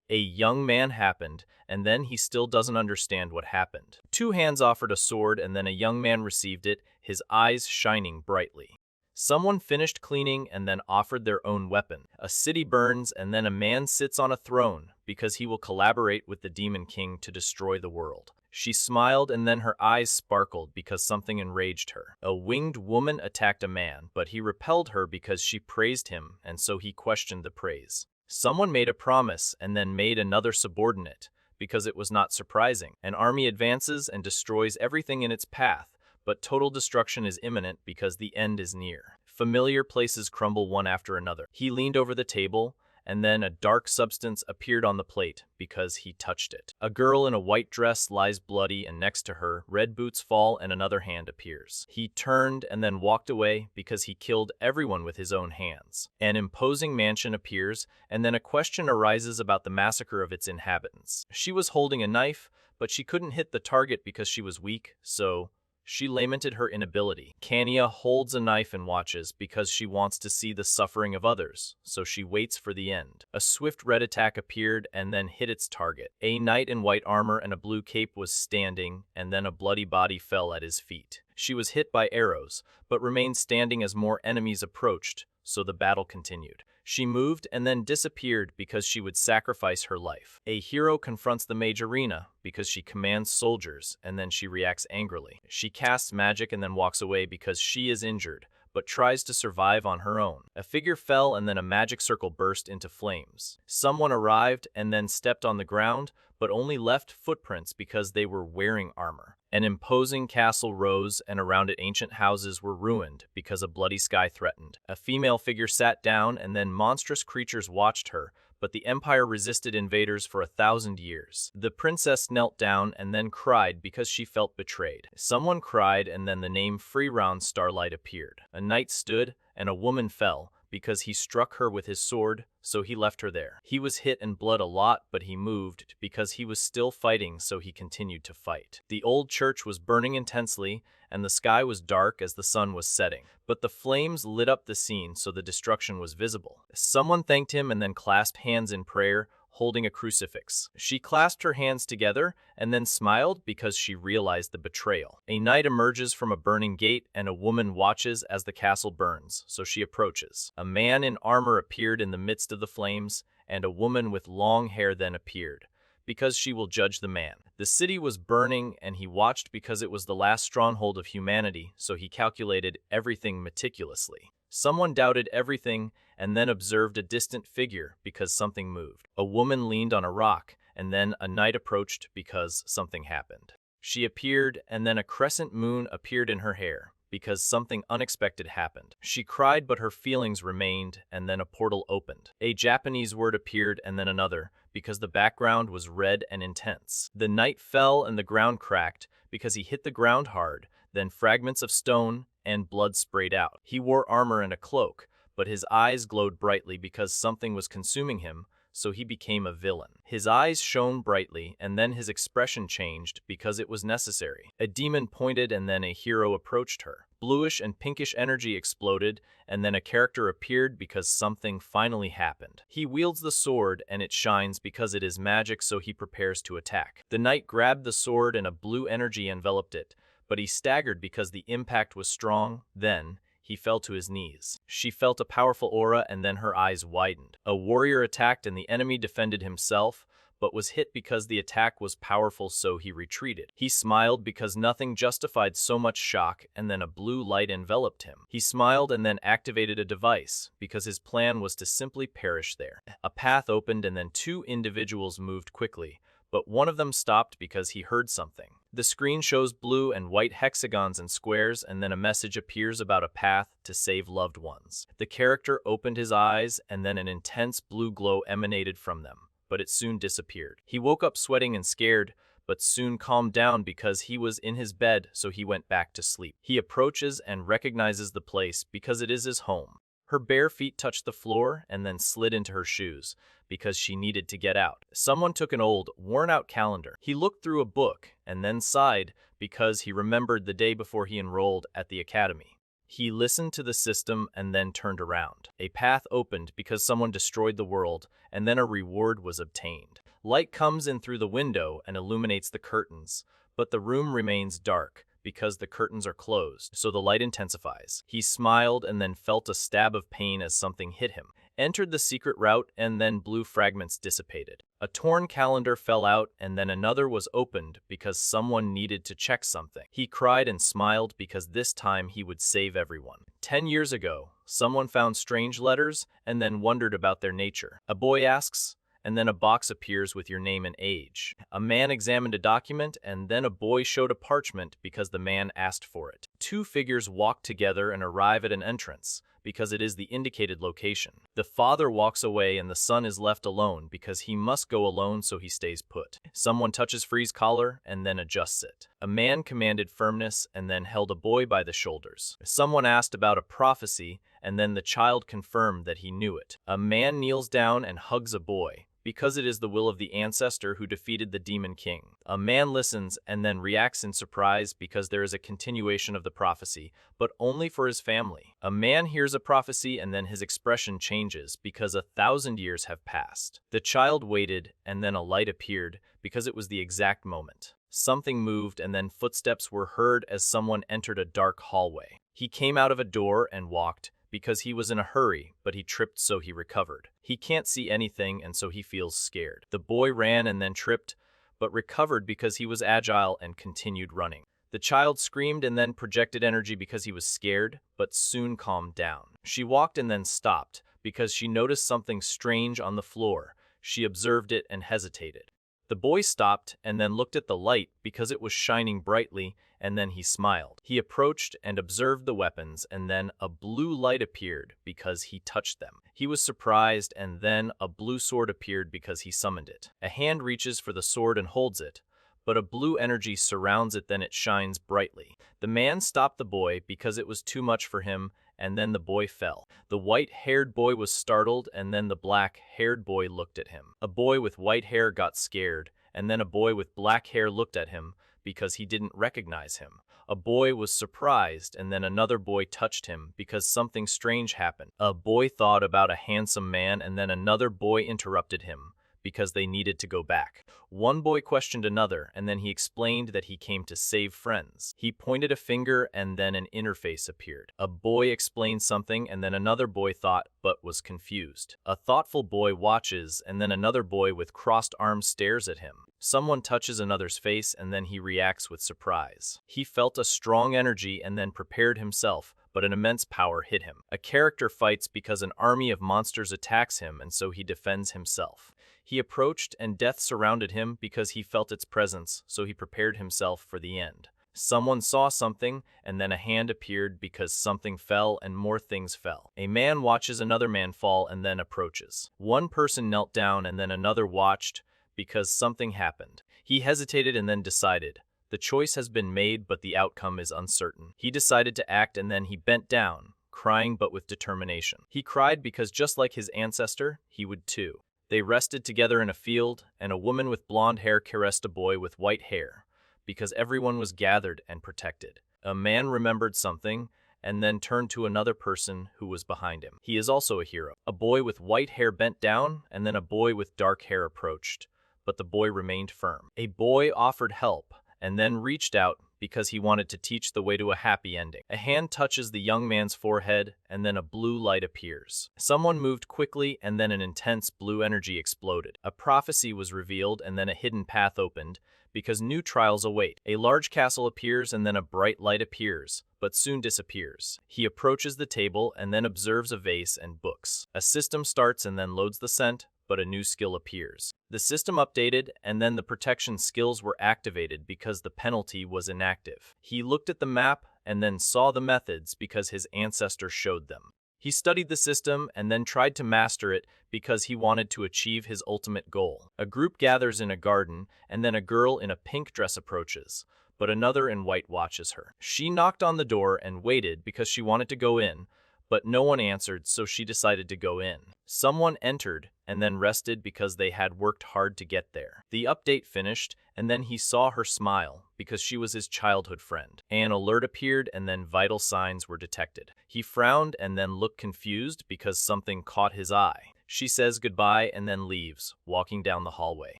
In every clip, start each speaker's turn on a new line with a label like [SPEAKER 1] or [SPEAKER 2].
[SPEAKER 1] A young man happened, and then he still doesn't understand what happened. Two hands offered a sword, and then a young man received it, his eyes shining brightly. Someone finished cleaning and then offered their own weapon. A city burns, and then a man sits on a throne because he will collaborate with the Demon King to destroy the world. She smiled, and then her eyes sparkled because something enraged her. A winged woman attacked a man, but he repelled her because she praised him, and so he questioned the praise. Someone made a promise and then made another subordinate, because it was not surprising. An army advances and destroys everything in its path, but total destruction is imminent because the end is near. Familiar places crumble one after another. He leaned over the table, and then a dark substance appeared on the plate because he touched it. A girl in a white dress lies bloody, and next to her, red boots fall and another hand appears. He turned and then walked away because he killed everyone with his own hands. An imposing mansion appears, and then a question arises about the massacre of its inhabitants. She was holding a knife, but she couldn't hit the target because she was weak, so she lamented her inability. Kanya holds a knife and watches because she wants to see the suffering of others, so she waits for the end. A swift red attack appeared and then hit its target. A knight in white armor and a blue cape was standing, and then a bloody body fell at his feet. She was hit by arrows, but remained standing as more enemies approached, so the battle continued. She moved and then disappeared because she would sacrifice her life. A hero confronts the mage arena because she commands soldiers, and then she reacts angrily. She casts magic and then walks away because she is injured, but tries to survive on her own. A figure fell and then a magic circle burst into flames. Someone arrived and then stepped on the ground, but only left footprints because they were wearing armor. An imposing castle rose, and around it ancient houses were ruined because a bloody sky threatened. A female figure sat down, and then monstrous creatures watched her, but the empire resisted invaders for 1,000 years. The princess knelt down and then cried because she felt betrayed. Someone cried, and then the name Free Round Starlight appeared. A knight stood, and a woman fell because he struck her with his sword, so he left her there. He was hit and bled a lot, but he moved because he was still fighting, so he continued to fight. The old church was burning intensely, and the sky was dark as the sun was setting. But the flames lit up the scene, so the destruction was visible. Someone thanked him and then clasped hands in prayer, holding a crucifix. She clasped her hands together and then smiled because she realized the betrayal. A knight emerges from a burning gate, and a woman watches as the castle burns, so she approaches. A man in armor appeared in the midst of the flames, and a woman with long hair then appeared, because she will judge the man. The city was burning, and he watched because it was the last stronghold of humanity, so he calculated everything meticulously. Someone doubted everything and then observed a distant figure because something moved. A woman leaned on a rock, and then a knight approached because something happened. She appeared, and then a crescent moon appeared in her hair because something unexpected happened. She cried, but her feelings remained, and then a portal opened. A Japanese word appeared, and then another, because the background was red and intense. The knight fell and the ground cracked because he hit the ground hard, then fragments of stone and blood sprayed out. He wore armor and a cloak, but his eyes glowed brightly because something was consuming him, so he became a villain. His eyes shone brightly, and then his expression changed because it was necessary. A demon pointed, and then a hero approached her. Bluish and pinkish energy exploded, and then a character appeared because something finally happened. He wields the sword, and it shines because it is magic, so he prepares to attack. The knight grabbed the sword, and a blue energy enveloped it, but he staggered because the impact was strong. Then he fell to his knees. She felt a powerful aura, and then her eyes widened. A warrior attacked, and the enemy defended himself, but was hit because the attack was powerful, so he retreated. He smiled because nothing justified so much shock, and then a blue light enveloped him. He smiled and then activated a device because his plan was to simply perish there. A path opened, and then two individuals moved quickly, but one of them stopped because he heard something. The screen shows blue and white hexagons and squares, and then a message appears about a path to save loved ones. The character opened his eyes, and then an intense blue glow emanated from them, but it soon disappeared. He woke up sweating and scared, but soon calmed down because he was in his bed, so he went back to sleep. He approaches and recognizes the place because it is his home. Her bare feet touched the floor and then slid into her shoes because she needed to get out. Someone took an old, worn-out calendar. He looked through a book and then sighed because he remembered the day before he enrolled at the academy. He listened to the system and then turned around. A path opened because someone destroyed the world, and then a reward was obtained. Light comes in through the window and illuminates the curtains, but the room remains dark because the curtains are closed, so the light intensifies. He smiled and then felt a stab of pain as something hit him. Entered the secret route and then blue fragments dissipated. A torn calendar fell out and then another was opened because someone needed to check something. He cried and smiled because this time he would save everyone. 10 years ago, someone found strange letters and then wondered about their nature. A boy asks, and then a box appears with your name and age. A man examined a document, and then a boy showed a parchment because the man asked for it. Two figures walk together and arrive at an entrance because it is the indicated location. The father walks away and the son is left alone because he must go alone, so he stays put. Someone touches Free's collar and then adjusts it. A man commanded firmness and then held a boy by the shoulders. Someone asked about a prophecy and then the child confirmed that he knew it. A man kneels down and hugs a boy because it is the will of the ancestor who defeated the demon king. A man listens and then reacts in surprise because there is a continuation of the prophecy, but only for his family. A man hears a prophecy and then his expression changes because 1,000 years have passed. The child waited and then a light appeared because it was the exact moment. Something moved and then footsteps were heard as someone entered a dark hallway. He came out of a door and walked because he was in a hurry, but he tripped so he recovered. He can't see anything and so he feels scared. The boy ran and then tripped, but recovered because he was agile and continued running. The child screamed and then projected energy because he was scared, but soon calmed down. She walked and then stopped because she noticed something strange on the floor. She observed it and hesitated. The boy stopped and then looked at the light because it was shining brightly, and then he smiled. He approached and observed the weapons, and then a blue light appeared because he touched them. He was surprised, and then a blue sword appeared because he summoned it. A hand reaches for the sword and holds it, but a blue energy surrounds it, then it shines brightly. The man stopped the boy because it was too much for him, and then the boy fell. The white-haired boy was startled, and then the black-haired boy looked at him. A boy with white hair got scared, and then a boy with black hair looked at him because he didn't recognize him. A boy was surprised, and then another boy touched him because something strange happened. A boy thought about a handsome man, and then another boy interrupted him because they needed to go back. One boy questioned another, and then he explained that he came to save friends. He pointed a finger, and then an interface appeared. A boy explained something, and then another boy thought, but was confused. A thoughtful boy watches, and then another boy with crossed arms stares at him. Someone touches another's face, and then he reacts with surprise. He felt a strong energy and then prepared himself, but an immense power hit him. A character fights because an army of monsters attacks him, and so he defends himself. He approached, and death surrounded him because he felt its presence, so he prepared himself for the end. Someone saw something, and then a hand appeared because something fell and more things fell. A man watches another man fall and then approaches. One person knelt down and then another watched because something happened. He hesitated and then decided. The choice has been made, but the outcome is uncertain. He decided to act, and then he bent down, crying but with determination. He cried because just like his ancestor, he would too. They rested together in a field, and a woman with blonde hair caressed a boy with white hair, because everyone was gathered and protected. A man remembered something, and then turned to another person who was behind him. He is also a hero. A boy with white hair bent down, and then a boy with dark hair approached, but the boy remained firm. A boy offered help, and then reached out because he wanted to teach the way to a happy ending. A hand touches the young man's forehead, and then a blue light appears. Someone moved quickly, and then an intense blue energy exploded. A prophecy was revealed, and then a hidden path opened, because new trials await. A large castle appears, and then a bright light appears, but soon disappears. He approaches the table, and then observes a vase and books. A system starts and then loads the scent, but a new skill appears. The system updated, and then the protection skills were activated because the penalty was inactive. He looked at the map and then saw the methods because his ancestor showed them. He studied the system and then tried to master it because he wanted to achieve his ultimate goal. A group gathers in a garden, and then a girl in a pink dress approaches, but another in white watches her. She knocked on the door and waited because she wanted to go in, but no one answered, so she decided to go in. Someone entered and then rested because they had worked hard to get there. The update finished, and then he saw her smile because she was his childhood friend. An alert appeared and then vital signs were detected. He frowned and then looked confused because something caught his eye. She says goodbye and then leaves, walking down the hallway.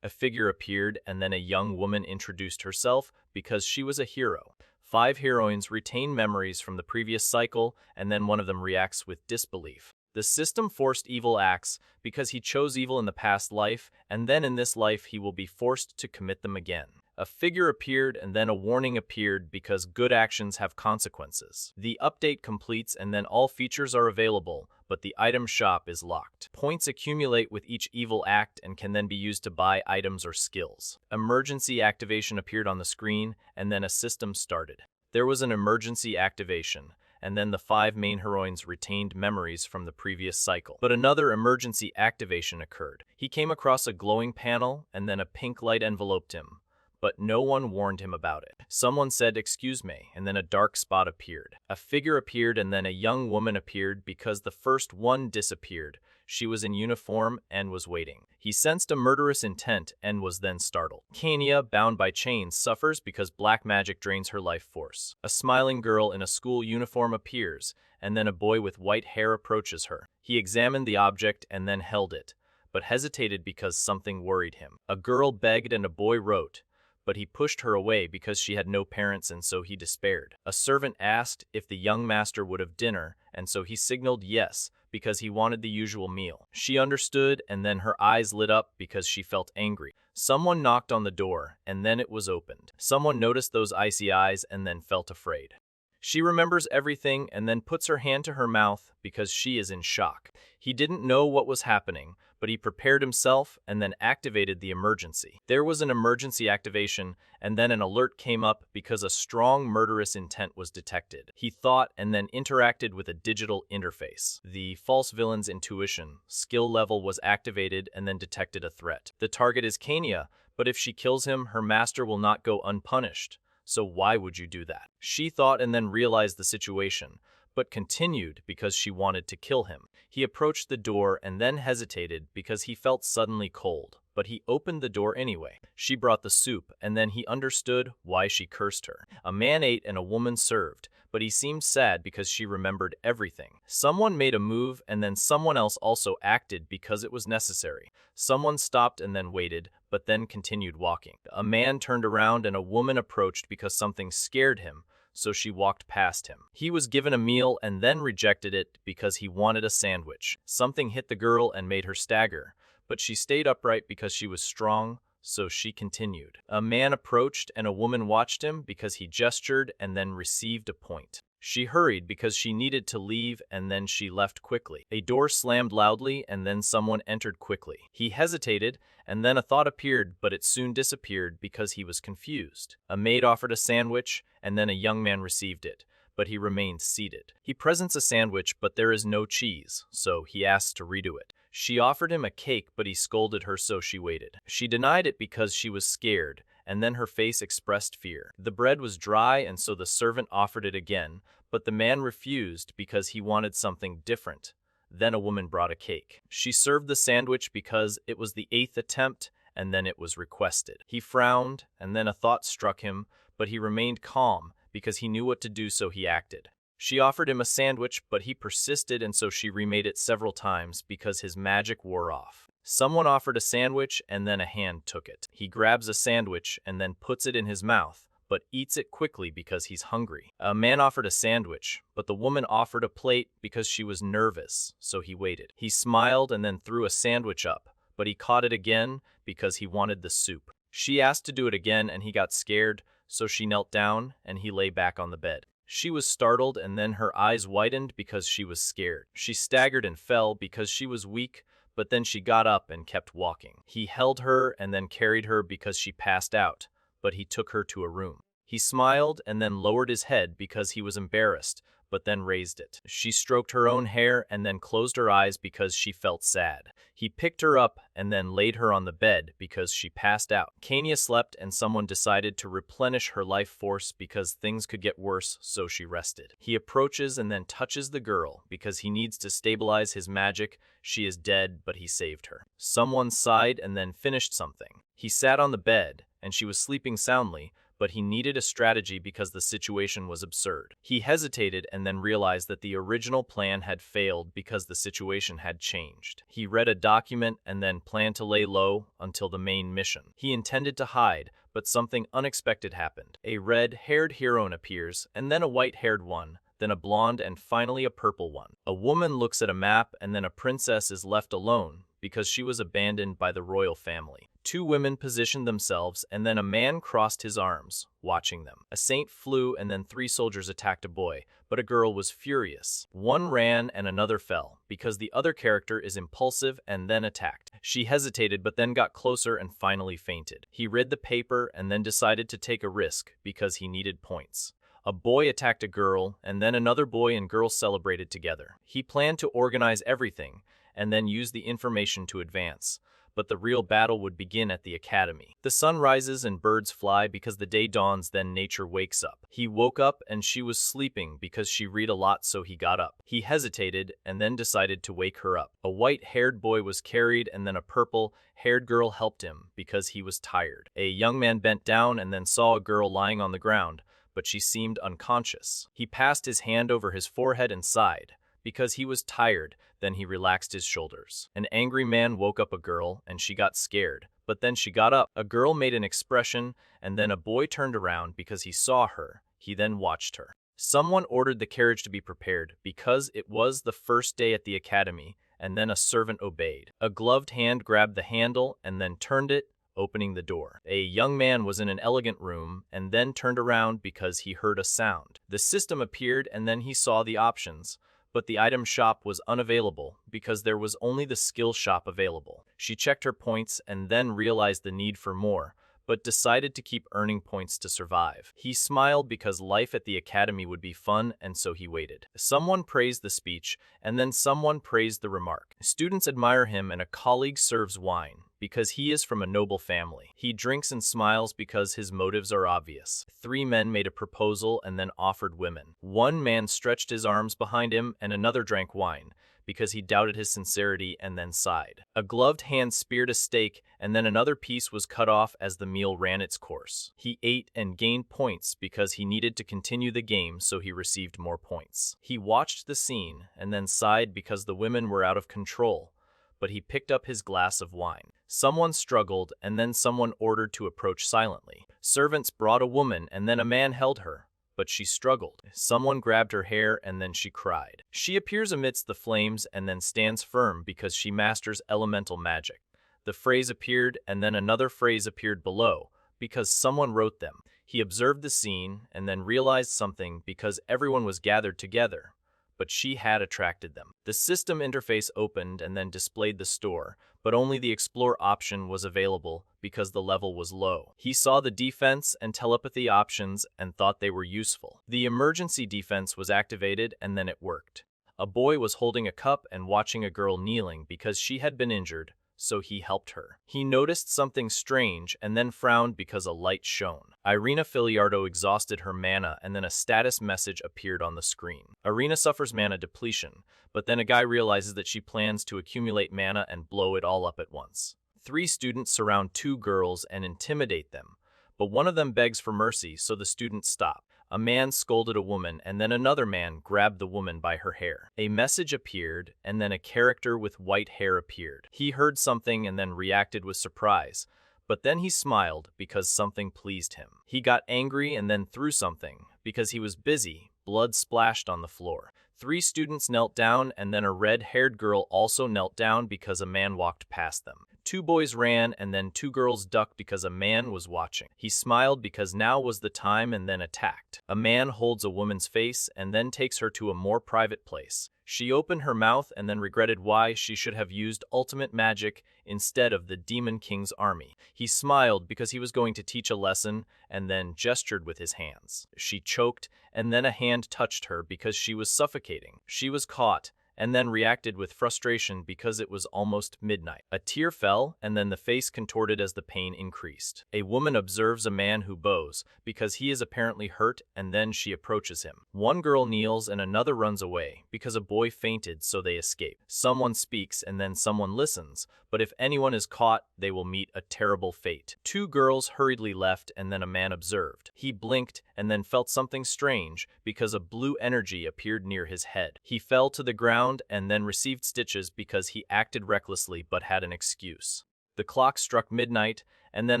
[SPEAKER 1] A figure appeared and then a young woman introduced herself because she was a hero. 5 heroines retain memories from the previous cycle, and then one of them reacts with disbelief. The system forced evil acts because he chose evil in the past life, and then in this life he will be forced to commit them again. A figure appeared and then a warning appeared because good actions have consequences. The update completes and then all features are available, but the item shop is locked. Points accumulate with each evil act and can then be used to buy items or skills. Emergency activation appeared on the screen, and then a system started. There was an emergency activation, and then the 5 main heroines retained memories from the previous cycle. But another emergency activation occurred. He came across a glowing panel, and then a pink light enveloped him, but no one warned him about it. Someone said, "Excuse me," and then a dark spot appeared. A figure appeared and then a young woman appeared because the first one disappeared. She was in uniform and was waiting. He sensed a murderous intent and was then startled. Kenya, bound by chains, suffers because black magic drains her life force. A smiling girl in a school uniform appears, and then a boy with white hair approaches her. He examined the object and then held it, but hesitated because something worried him. A girl begged and a boy wrote, but he pushed her away because she had no parents and so he despaired. A servant asked if the young master would have dinner, and so he signaled yes, because he wanted the usual meal. She understood, and then her eyes lit up because she felt angry. Someone knocked on the door, and then it was opened. Someone noticed those icy eyes and then felt afraid. She remembers everything and then puts her hand to her mouth because she is in shock. He didn't know what was happening, but he prepared himself and then activated the emergency. There was an emergency activation, and then an alert came up because a strong murderous intent was detected. He thought and then interacted with a digital interface. The false villain's intuition skill level was activated and then detected a threat. The target is Kenya, but if she kills him, her master will not go unpunished. So why would you do that? She thought and then realized the situation, but continued because she wanted to kill him. He approached the door and then hesitated because he felt suddenly cold, but he opened the door anyway. She brought the soup, and then he understood why she cursed her. A man ate and a woman served, but he seemed sad because she remembered everything. Someone made a move and then someone else also acted because it was necessary. Someone stopped and then waited, but then continued walking. A man turned around and a woman approached because something scared him, so she walked past him. He was given a meal and then rejected it because he wanted a sandwich. Something hit the girl and made her stagger, but she stayed upright because she was strong, so she continued. A man approached and a woman watched him because he gestured and then received a point. She hurried because she needed to leave and then she left quickly. A door slammed loudly and then someone entered quickly. He hesitated and then a thought appeared, but it soon disappeared because he was confused. A maid offered a sandwich and then a young man received it, but he remained seated. He presents a sandwich, but there is no cheese, so he asks to redo it. She offered him a cake, but he scolded her, so she waited. She denied it because she was scared, and then her face expressed fear. The bread was dry, and so the servant offered it again, but the man refused because he wanted something different. Then a woman brought a cake. She served the sandwich because it was the 8th attempt, and then it was requested. He frowned, and then a thought struck him, but he remained calm because he knew what to do, so he acted. She offered him a sandwich, but he persisted, and so she remade it several times because his magic wore off. Someone offered a sandwich, and then a hand took it. He grabs a sandwich and then puts it in his mouth, but eats it quickly because he's hungry. A man offered a sandwich, but the woman offered a plate because she was nervous, so he waited. He smiled and then threw a sandwich up, but he caught it again because he wanted the soup. She asked to do it again and he got scared, so she knelt down and he lay back on the bed. She was startled and then her eyes widened because she was scared. She staggered and fell because she was weak, but then she got up and kept walking. He held her and then carried her because she passed out, but he took her to a room. He smiled and then lowered his head because he was embarrassed, but then raised it. She stroked her own hair and then closed her eyes because she felt sad. He picked her up and then laid her on the bed because she passed out. Kania slept and someone decided to replenish her life force because things could get worse, so she rested. He approaches and then touches the girl because he needs to stabilize his magic. She is dead, but he saved her. Someone sighed and then finished something. He sat on the bed and she was sleeping soundly, but he needed a strategy because the situation was absurd. He hesitated and then realized that the original plan had failed because the situation had changed. He read a document and then planned to lay low until the main mission. He intended to hide, but something unexpected happened. A red-haired heroine appears, and then a white-haired one, then a blonde, and finally a purple one. A woman looks at a map, and then a princess is left alone because she was abandoned by the royal family. Two women positioned themselves, and then a man crossed his arms, watching them. A saint flew, and then 3 soldiers attacked a boy, but a girl was furious. One ran and another fell, because the other character is impulsive and then attacked. She hesitated but then got closer and finally fainted. He read the paper and then decided to take a risk because he needed points. A boy attacked a girl, and then another boy and girl celebrated together. He planned to organize everything, and then use the information to advance. But the real battle would begin at the academy. The sun rises and birds fly because the day dawns, then nature wakes up. He woke up and she was sleeping because she read a lot, so he got up. He hesitated and then decided to wake her up. A white-haired boy was carried and then a purple-haired girl helped him because he was tired. A young man bent down and then saw a girl lying on the ground, but she seemed unconscious. He passed his hand over his forehead and sighed. Because he was tired, then he relaxed his shoulders. An angry man woke up a girl, and she got scared. But then she got up. A girl made an expression, and then a boy turned around because he saw her. He then watched her. Someone ordered the carriage to be prepared because it was the first day at the academy, and then a servant obeyed. A gloved hand grabbed the handle and then turned it, opening the door. A young man was in an elegant room and then turned around because he heard a sound. The system appeared and then he saw the options. But the item shop was unavailable because there was only the skill shop available. She checked her points and then realized the need for more, but decided to keep earning points to survive. He smiled because life at the academy would be fun, and so he waited. Someone praised the speech, and then someone praised the remark. Students admire him, and a colleague serves wine because he is from a noble family. He drinks and smiles because his motives are obvious. 3 men made a proposal and then offered women. One man stretched his arms behind him and another drank wine because he doubted his sincerity and then sighed. A gloved hand speared a steak and then another piece was cut off as the meal ran its course. He ate and gained points because he needed to continue the game, so he received more points. He watched the scene and then sighed because the women were out of control, but he picked up his glass of wine. Someone struggled, and then someone ordered to approach silently. Servants brought a woman, and then a man held her, but she struggled. Someone grabbed her hair, and then she cried. She appears amidst the flames and then stands firm because she masters elemental magic. The phrase appeared, and then another phrase appeared below because someone wrote them. He observed the scene and then realized something because everyone was gathered together, but she had attracted them. The system interface opened and then displayed the store, but only the explore option was available because the level was low. He saw the defense and telepathy options and thought they were useful. The emergency defense was activated and then it worked. A boy was holding a cup and watching a girl kneeling because she had been injured, so he helped her. He noticed something strange and then frowned because a light shone. Irina Filiardo exhausted her mana and then a status message appeared on the screen. Irina suffers mana depletion, but then a guy realizes that she plans to accumulate mana and blow it all up at once. 3 students surround 2 girls and intimidate them, but one of them begs for mercy, so the students stop. A man scolded a woman, and then another man grabbed the woman by her hair. A message appeared, and then a character with white hair appeared. He heard something and then reacted with surprise, but then he smiled because something pleased him. He got angry and then threw something because he was busy. Blood splashed on the floor. 3 students knelt down, and then a red-haired girl also knelt down because a man walked past them. 2 boys ran, and then 2 girls ducked because a man was watching. He smiled because now was the time and then attacked. A man holds a woman's face and then takes her to a more private place. She opened her mouth and then regretted why she should have used ultimate magic instead of the Demon King's army. He smiled because he was going to teach a lesson and then gestured with his hands. She choked and then a hand touched her because she was suffocating. She was caught and then reacted with frustration because it was almost midnight. A tear fell, and then the face contorted as the pain increased. A woman observes a man who bows because he is apparently hurt, and then she approaches him. One girl kneels and another runs away because a boy fainted, so they escape. Someone speaks and then someone listens, but if anyone is caught, they will meet a terrible fate. Two girls hurriedly left and then a man observed. He blinked and then felt something strange because a blue energy appeared near his head. He fell to the ground and then received stitches because he acted recklessly but had an excuse. The clock struck midnight, and then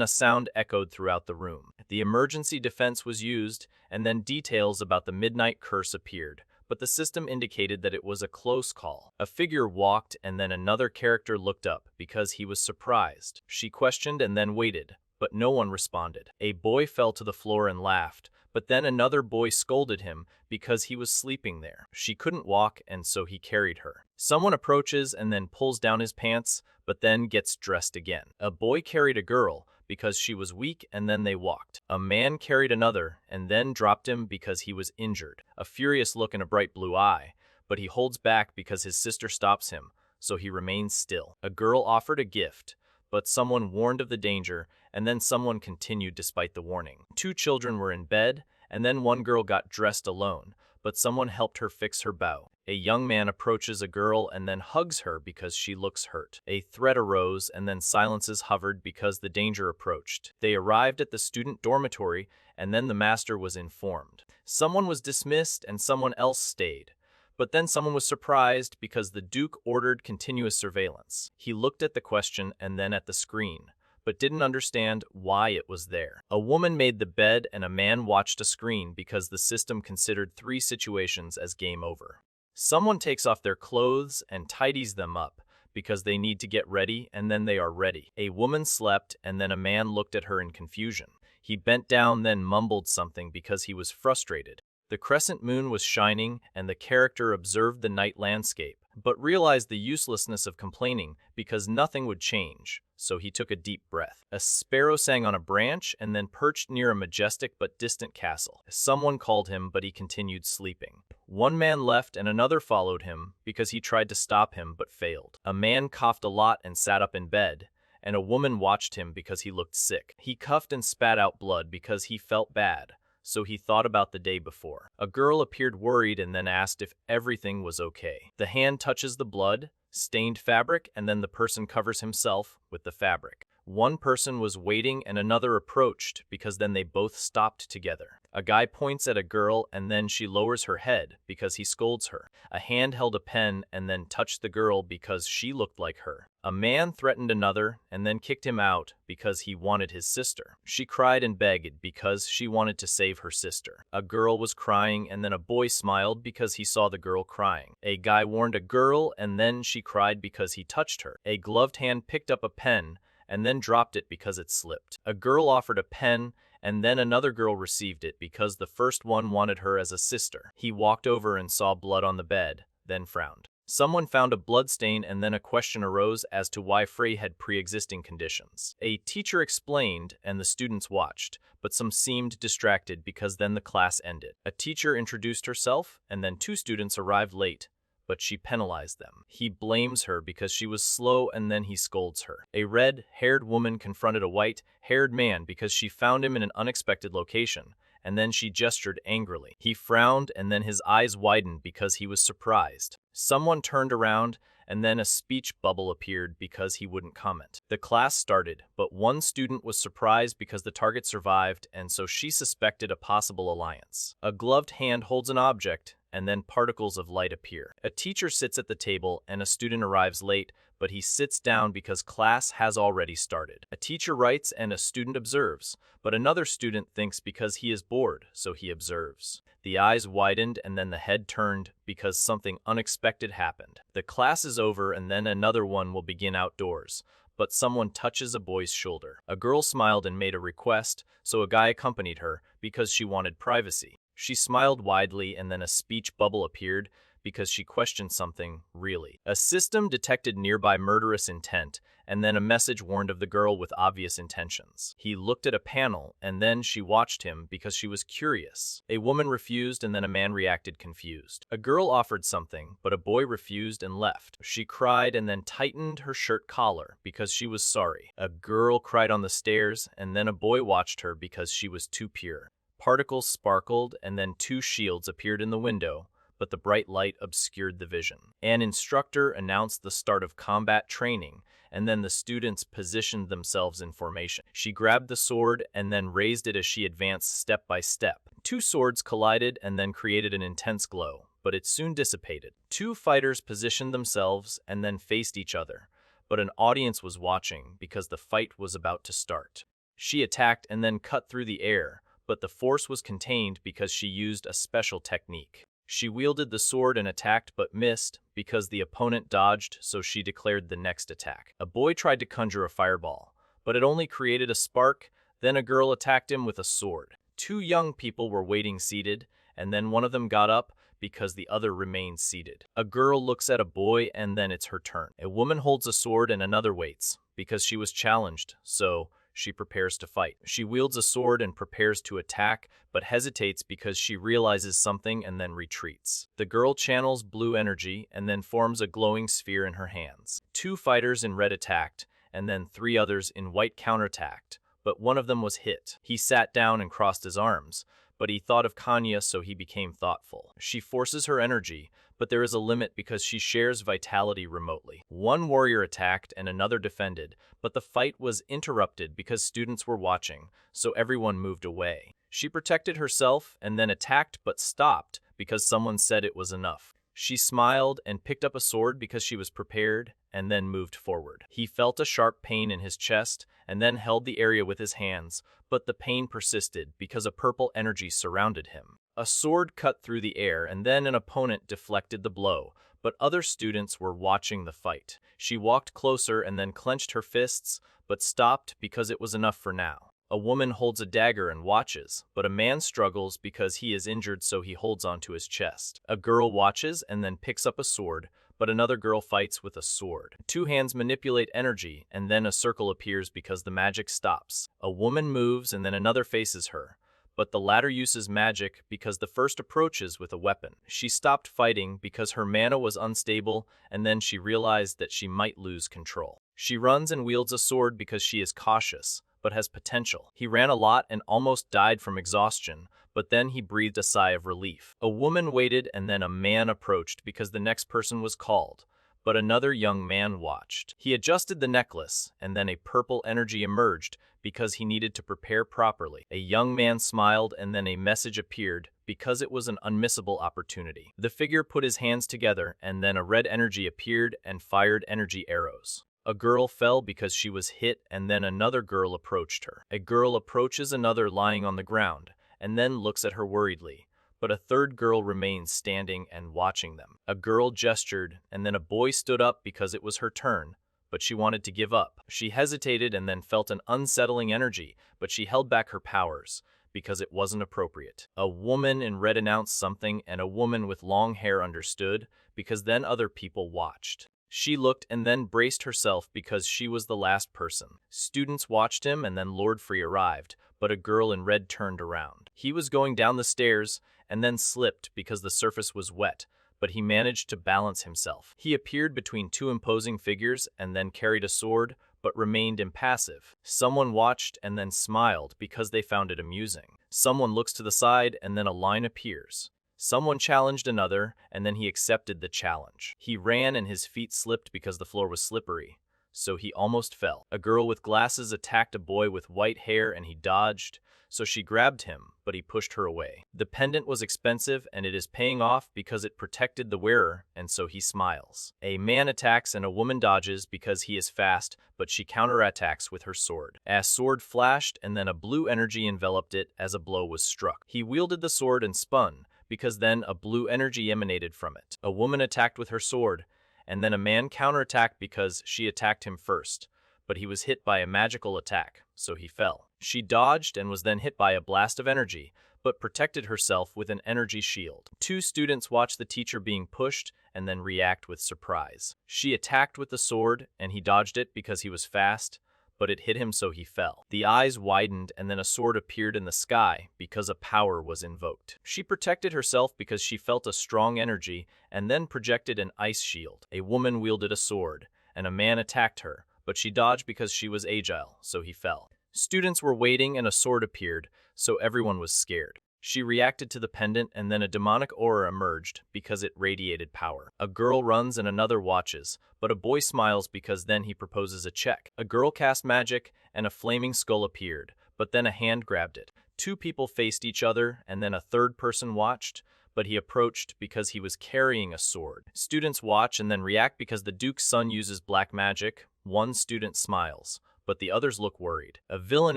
[SPEAKER 1] a sound echoed throughout the room. The emergency defense was used, and then details about the midnight curse appeared, but the system indicated that it was a close call. A figure walked, and then another character looked up because he was surprised. She questioned and then waited, but no one responded. A boy fell to the floor and laughed, but then another boy scolded him because he was sleeping there. She couldn't walk, and so he carried her. Someone approaches and then pulls down his pants, but then gets dressed again. A boy carried a girl because she was weak, and then they walked. A man carried another and then dropped him because he was injured. A furious look and a bright blue eye, but he holds back because his sister stops him, so he remains still. A girl offered a gift, but someone warned of the danger, and then someone continued despite the warning. Two children were in bed, and then one girl got dressed alone, but someone helped her fix her bow. A young man approaches a girl and then hugs her because she looks hurt. A threat arose and then silences hovered because the danger approached. They arrived at the student dormitory, and then the master was informed. Someone was dismissed and someone else stayed. But then someone was surprised because the Duke ordered continuous surveillance. He looked at the question and then at the screen, but didn't understand why it was there. A woman made the bed and a man watched a screen because the system considered 3 situations as game over. Someone takes off their clothes and tidies them up because they need to get ready, and then they are ready. A woman slept and then a man looked at her in confusion. He bent down then mumbled something because he was frustrated. The crescent moon was shining, and the character observed the night landscape, but realized the uselessness of complaining because nothing would change, so he took a deep breath. A sparrow sang on a branch and then perched near a majestic but distant castle. Someone called him, but he continued sleeping. One man left and another followed him because he tried to stop him but failed. A man coughed a lot and sat up in bed, and a woman watched him because he looked sick. He coughed and spat out blood because he felt bad, so he thought about the day before. A girl appeared worried and then asked if everything was okay. The hand touches the blood, stained fabric, and then the person covers himself with the fabric. One person was waiting and another approached because then they both stopped together. A guy points at a girl and then she lowers her head because he scolds her. A hand held a pen and then touched the girl because she looked like her. A man threatened another and then kicked him out because he wanted his sister. She cried and begged because she wanted to save her sister. A girl was crying and then a boy smiled because he saw the girl crying. A guy warned a girl and then she cried because he touched her. A gloved hand picked up a pen and then dropped it because it slipped. A girl offered a pen, and then another girl received it because the first one wanted her as a sister. He walked over and saw blood on the bed, then frowned. Someone found a blood stain and then a question arose as to why Frey had pre-existing conditions. A teacher explained and the students watched, but some seemed distracted because then the class ended. A teacher introduced herself and then 2 students arrived late, but she penalized them. He blames her because she was slow and then he scolds her. A red-haired woman confronted a white-haired man because she found him in an unexpected location, and then she gestured angrily. He frowned and then his eyes widened because he was surprised. Someone turned around and then a speech bubble appeared because he wouldn't comment. The class started, but one student was surprised because the target survived, and so she suspected a possible alliance. A gloved hand holds an object, and then particles of light appear. A teacher sits at the table and a student arrives late, but he sits down because class has already started. A teacher writes and a student observes, but another student thinks because he is bored, so he observes. The eyes widened and then the head turned because something unexpected happened. The class is over and then another one will begin outdoors, but someone touches a boy's shoulder. A girl smiled and made a request, so a guy accompanied her because she wanted privacy. She smiled widely and then a speech bubble appeared because she questioned something, really. A system detected nearby murderous intent, and then a message warned of the girl with obvious intentions. He looked at a panel, and then she watched him because she was curious. A woman refused, and then a man reacted confused. A girl offered something, but a boy refused and left. She cried and then tightened her shirt collar because she was sorry. A girl cried on the stairs, and then a boy watched her because she was too pure. Particles sparkled, and then two shields appeared in the window, but the bright light obscured the vision. An instructor announced the start of combat training, and then the students positioned themselves in formation. She grabbed the sword and then raised it as she advanced step by step. Two swords collided and then created an intense glow, but it soon dissipated. Two fighters positioned themselves and then faced each other, but an audience was watching because the fight was about to start. She attacked and then cut through the air, but the force was contained because she used a special technique. She wielded the sword and attacked but missed because the opponent dodged, so she declared the next attack. A boy tried to conjure a fireball, but it only created a spark. Then a girl attacked him with a sword. Two young people were waiting seated, and then one of them got up because the other remained seated. A girl looks at a boy, and then it's her turn. A woman holds a sword and another waits because she was challenged, so she prepares to fight. She wields a sword and prepares to attack, but hesitates because she realizes something and then retreats. The girl channels blue energy and then forms a glowing sphere in her hands. Two fighters in red attacked, and then three others in white counterattacked, but one of them was hit. He sat down and crossed his arms, but he thought of Kanya, so he became thoughtful. She forces her energy, but there is a limit because she shares vitality remotely. One warrior attacked and another defended, but the fight was interrupted because students were watching, so everyone moved away. She protected herself and then attacked but stopped because someone said it was enough. She smiled and picked up a sword because she was prepared, and then moved forward. He felt a sharp pain in his chest and then held the area with his hands, but the pain persisted because a purple energy surrounded him. A sword cut through the air, and then an opponent deflected the blow, but other students were watching the fight. She walked closer and then clenched her fists, but stopped because it was enough for now. A woman holds a dagger and watches, but a man struggles because he is injured, so he holds onto his chest. A girl watches and then picks up a sword, but another girl fights with a sword. Two hands manipulate energy, and then a circle appears because the magic stops. A woman moves and then another faces her, but the latter uses magic because the first approaches with a weapon. She stopped fighting because her mana was unstable, and then she realized that she might lose control. She runs and wields a sword because she is cautious, but has potential. He ran a lot and almost died from exhaustion, but then he breathed a sigh of relief. A woman waited and then a man approached because the next person was called, but another young man watched. He adjusted the necklace, and then a purple energy emerged because he needed to prepare properly. A young man smiled, and then a message appeared because it was an unmissable opportunity. The figure put his hands together, and then a red energy appeared and fired energy arrows. A girl fell because she was hit, and then another girl approached her. A girl approaches another lying on the ground, and then looks at her worriedly, but a third girl remains standing and watching them. A girl gestured, and then a boy stood up because it was her turn, but she wanted to give up. She hesitated and then felt an unsettling energy, but she held back her powers because it wasn't appropriate. A woman in red announced something, and a woman with long hair understood because then other people watched. She looked and then braced herself because she was the last person. Students watched him, and then Lord Free arrived, but a girl in red turned around. He was going down the stairs and then slipped because the surface was wet, but he managed to balance himself. He appeared between two imposing figures and then carried a sword, but remained impassive. Someone watched and then smiled because they found it amusing. Someone looks to the side and then a line appears. Someone challenged another, and then he accepted the challenge. He ran and his feet slipped because the floor was slippery, so he almost fell. A girl with glasses attacked a boy with white hair, and he dodged, so she grabbed him, but he pushed her away. The pendant was expensive, and it is paying off because it protected the wearer, and so he smiles. A man attacks and a woman dodges because he is fast, but she counterattacks with her sword. A sword flashed, and then a blue energy enveloped it as a blow was struck. He wielded the sword and spun, because then a blue energy emanated from it. A woman attacked with her sword, and then a man counterattacked because she attacked him first, but he was hit by a magical attack, so he fell. She dodged and was then hit by a blast of energy, but protected herself with an energy shield. Two students watched the teacher being pushed and then react with surprise. She attacked with the sword, and he dodged it because he was fast, but it hit him so he fell. The eyes widened and then a sword appeared in the sky because a power was invoked. She protected herself because she felt a strong energy and then projected an ice shield. A woman wielded a sword, and a man attacked her, but she dodged because she was agile, so he fell. Students were waiting and a sword appeared, so everyone was scared. She reacted to the pendant and then a demonic aura emerged because it radiated power. A girl runs and another watches, but a boy smiles because then he proposes a check. A girl cast magic and a flaming skull appeared, but then a hand grabbed it. Two people faced each other and then a third person watched, but he approached because he was carrying a sword. Students watch and then react because the Duke's son uses black magic. One student smiles, but the others look worried. A villain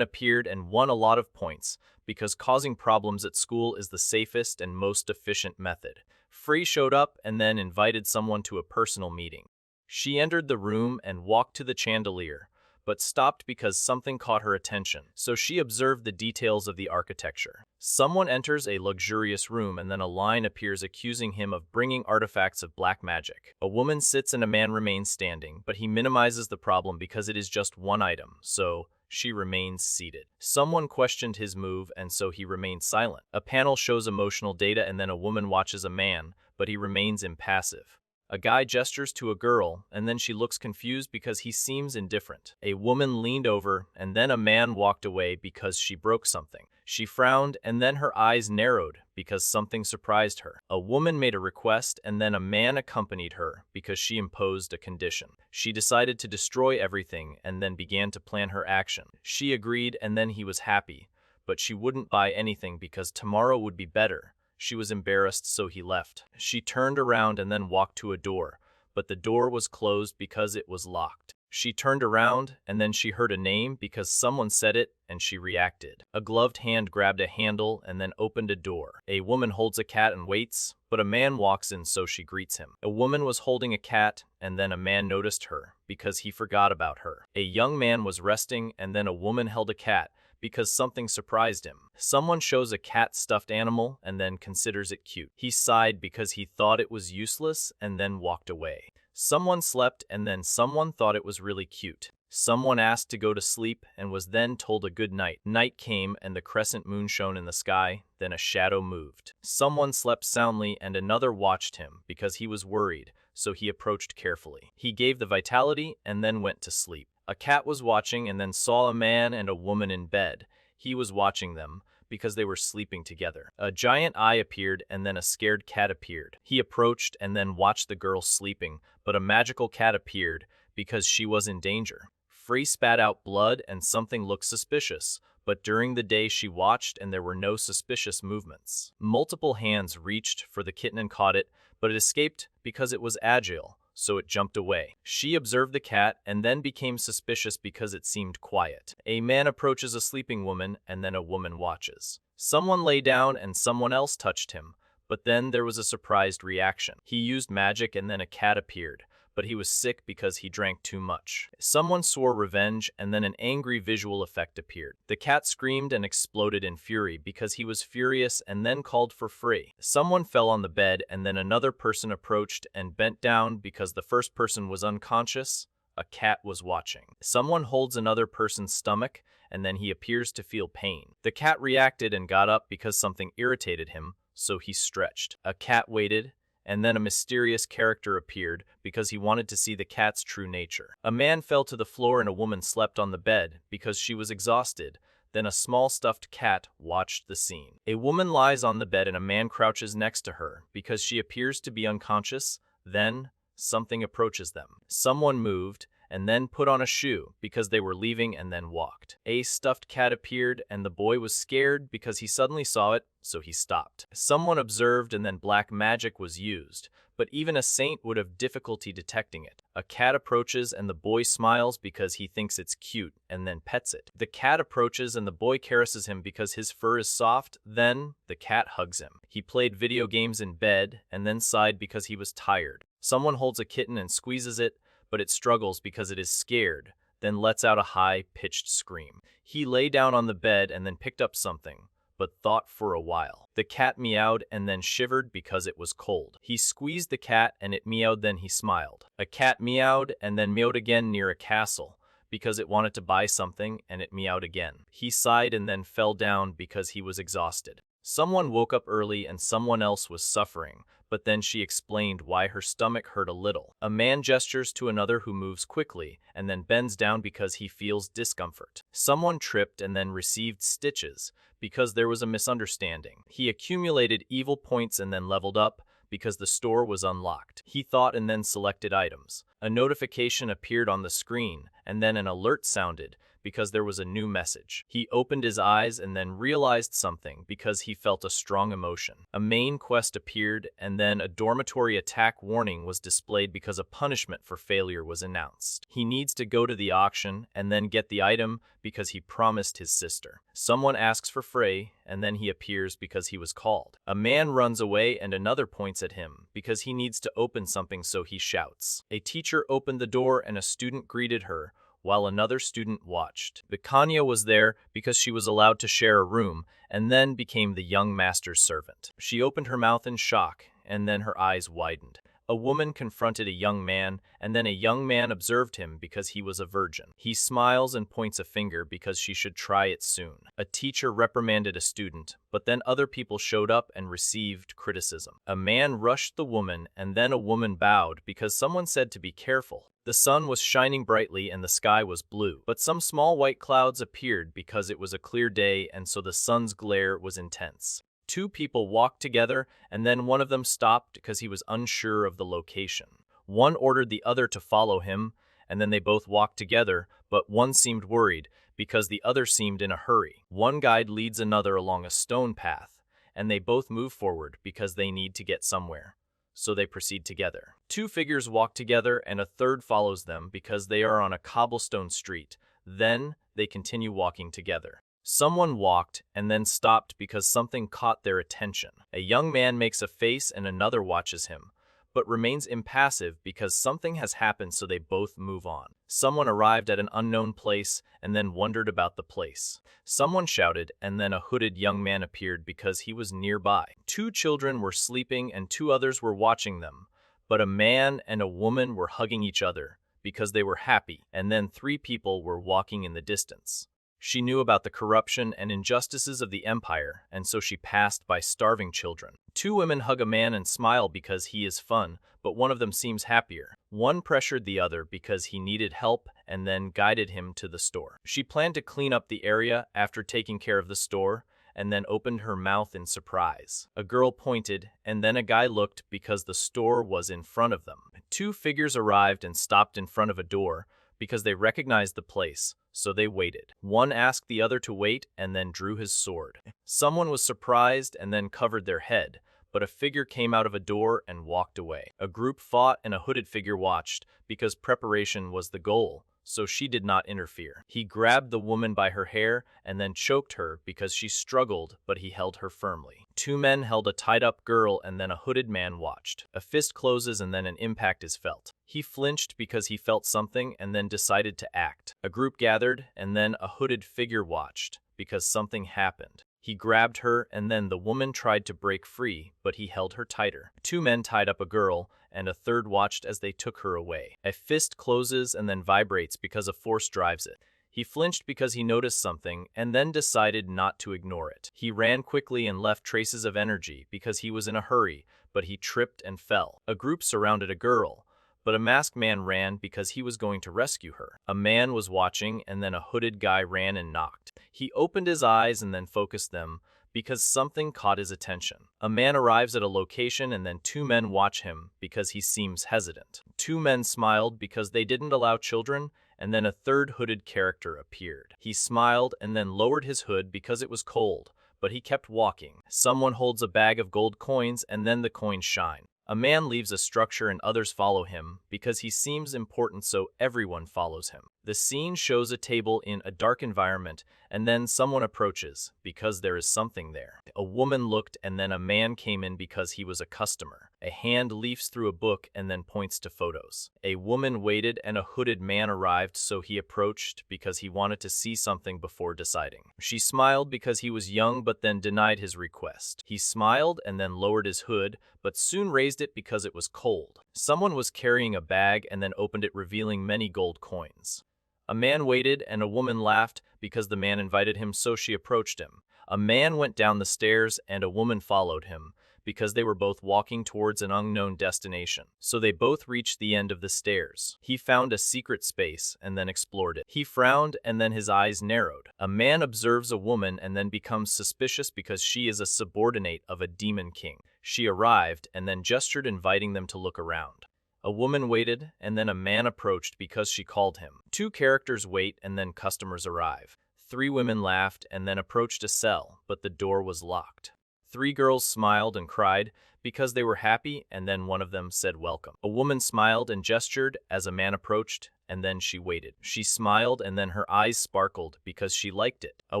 [SPEAKER 1] appeared and won a lot of points, because causing problems at school is the safest and most efficient method. Frey showed up and then invited someone to a personal meeting. She entered the room and walked to the chandelier, but stopped because something caught her attention, so she observed the details of the architecture. Someone enters a luxurious room and then a line appears accusing him of bringing artifacts of black magic. A woman sits and a man remains standing, but he minimizes the problem because it is just one item, so she remains seated. Someone questioned his move and so he remained silent. A panel shows emotional data and then a woman watches a man, but he remains impassive. A guy gestures to a girl, and then she looks confused because he seems indifferent. A woman leaned over, and then a man walked away because she broke something. She frowned, and then her eyes narrowed because something surprised her. A woman made a request, and then a man accompanied her because she imposed a condition. She decided to destroy everything and then began to plan her action. She agreed, and then he was happy, but she wouldn't buy anything because tomorrow would be better. She was embarrassed, so he left. She turned around and then walked to a door, but the door was closed because it was locked. She turned around, and then she heard a name because someone said it, and she reacted. A gloved hand grabbed a handle and then opened a door. A woman holds a cat and waits, but a man walks in, so she greets him. A woman was holding a cat, and then a man noticed her because he forgot about her. A young man was resting, and then a woman held a cat because something surprised him. Someone shows a cat stuffed animal and then considers it cute. He sighed because he thought it was useless and then walked away. Someone slept and then someone thought it was really cute. Someone asked to go to sleep and was then told a good night. Night came and the crescent moon shone in the sky, then a shadow moved. Someone slept soundly and another watched him because he was worried, so he approached carefully. He gave the vitality and then went to sleep. A cat was watching and then saw a man and a woman in bed. He was watching them because they were sleeping together. A giant eye appeared and then a scared cat appeared. He approached and then watched the girl sleeping, but a magical cat appeared because she was in danger. Frey spat out blood and something looked suspicious, but during the day she watched and there were no suspicious movements. Multiple hands reached for the kitten and caught it, but it escaped because it was agile, so it jumped away. She observed the cat and then became suspicious because it seemed quiet. A man approaches a sleeping woman and then a woman watches. Someone lay down and someone else touched him, but then there was a surprised reaction. He used magic and then a cat appeared, but he was sick because he drank too much. Someone swore revenge and then an angry visual effect appeared. The cat screamed and exploded in fury because he was furious and then called for Frey. Someone fell on the bed and then another person approached and bent down because the first person was unconscious. A cat was watching. Someone holds another person's stomach and then he appears to feel pain. The cat reacted and got up because something irritated him, so he stretched. A cat waited, and then a mysterious character appeared because he wanted to see the cat's true nature. A man fell to the floor and a woman slept on the bed because she was exhausted. Then a small stuffed cat watched the scene. A woman lies on the bed and a man crouches next to her because she appears to be unconscious. Then something approaches them. Someone moved and then put on a shoe because they were leaving and then walked. A stuffed cat appeared and the boy was scared because he suddenly saw it, so he stopped. Someone observed and then black magic was used, but even a saint would have difficulty detecting it. A cat approaches and the boy smiles because he thinks it's cute and then pets it. The cat approaches and the boy caresses him because his fur is soft, then the cat hugs him. He played video games in bed and then sighed because he was tired. Someone holds a kitten and squeezes it, but it struggles because it is scared. then lets out a high-pitched scream. He lay down on the bed and then picked up something, but thought for a while. The cat meowed and then shivered because it was cold. He squeezed the cat and it meowed, then he smiled. A cat meowed and then meowed again near a castle because it wanted to buy something, and it meowed again. He sighed and then fell down because he was exhausted. Someone woke up early and someone else was suffering, but then she explained why her stomach hurt a little. A man gestures to another who moves quickly and then bends down because he feels discomfort. Someone tripped and then received stitches because there was a misunderstanding. He accumulated evil points and then leveled up because the store was unlocked. He thought and then selected items. A notification appeared on the screen, and then an alert sounded because there was a new message. He opened his eyes and then realized something because he felt a strong emotion. A main quest appeared, and then a dormitory attack warning was displayed because a punishment for failure was announced. He needs to go to the auction and then get the item because he promised his sister. Someone asks for Frey, and then he appears because he was called. A man runs away and another points at him because he needs to open something, so he shouts. A teacher opened the door and a student greeted her, while another student watched. Bikanya was there because she was allowed to share a room, and then became the young master's servant. She opened her mouth in shock, and then her eyes widened. A woman confronted a young man, and then a young man observed him because he was a virgin. He smiles and points a finger because she should try it soon. A teacher reprimanded a student, but then other people showed up and received criticism. A man rushed the woman, and then a woman bowed because someone said to be careful. The sun was shining brightly and the sky was blue, but some small white clouds appeared because it was a clear day, and so the sun's glare was intense. Two people walked together, and then one of them stopped because he was unsure of the location. One ordered the other to follow him, and then they both walked together, but one seemed worried because the other seemed in a hurry. One guide leads another along a stone path, and they both move forward because they need to get somewhere. So they proceed together. Two figures walk together and a third follows them because they are on a cobblestone street. Then they continue walking together. Someone walked and then stopped because something caught their attention. A young man makes a face and another watches him, but remains impassive because something has happened, so they both move on. Someone arrived at an unknown place and then wondered about the place. Someone shouted, and then a hooded young man appeared because he was nearby. Two children were sleeping and two others were watching them, but a man and a woman were hugging each other because they were happy, and then three people were walking in the distance. She knew about the corruption and injustices of the empire, and so she passed by starving children. Two women hug a man and smile because he is fun, but one of them seems happier. One pressured the other because he needed help and then guided him to the store. She planned to clean up the area after taking care of the store, and then opened her mouth in surprise. A girl pointed, and then a guy looked because the store was in front of them. Two figures arrived and stopped in front of a door because they recognized the place, so they waited. One asked the other to wait and then drew his sword. Someone was surprised and then covered their head, but a figure came out of a door and walked away. A group fought and a hooded figure watched because preparation was the goal, so she did not interfere. He grabbed the woman by her hair and then choked her because she struggled, but he held her firmly. Two men held a tied-up girl and then a hooded man watched. A fist closes and then an impact is felt. He flinched because he felt something and then decided to act. A group gathered and then a hooded figure watched because something happened. He grabbed her and then the woman tried to break free, but he held her tighter. Two men tied up a girl and a third watched as they took her away. A fist closes and then vibrates because a force drives it. He flinched because he noticed something and then decided not to ignore it. He ran quickly and left traces of energy because he was in a hurry, but he tripped and fell. A group surrounded a girl, but a masked man ran because he was going to rescue her. A man was watching and then a hooded guy ran and knocked. He opened his eyes and then focused them because something caught his attention. A man arrives at a location and then two men watch him because he seems hesitant. Two men smiled because they didn't allow children, and then a third hooded character appeared. He smiled and then lowered his hood because it was cold, but he kept walking. Someone holds a bag of gold coins and then the coins shine. A man leaves a structure and others follow him because he seems important, so everyone follows him. The scene shows a table in a dark environment, and then someone approaches, because there is something there. A woman looked, and then a man came in because he was a customer. A hand leafs through a book and then points to photos. A woman waited, and a hooded man arrived, so he approached because he wanted to see something before deciding. She smiled because he was young, but then denied his request. He smiled and then lowered his hood, but soon raised it because it was cold. Someone was carrying a bag and then opened it, revealing many gold coins. A man waited, and a woman laughed because the man invited him, so she approached him. A man went down the stairs, and a woman followed him because they were both walking towards an unknown destination. So they both reached the end of the stairs. He found a secret space and then explored it. He frowned, and then his eyes narrowed. A man observes a woman and then becomes suspicious because she is a subordinate of a demon king. She arrived and then gestured, inviting them to look around. A woman waited, and then a man approached because she called him. Two characters wait, and then customers arrive. Three women laughed and then approached a cell, but the door was locked. Three girls smiled and cried because they were happy, and then one of them said welcome. A woman smiled and gestured as a man approached, and then she waited. She smiled, and then her eyes sparkled because she liked it. A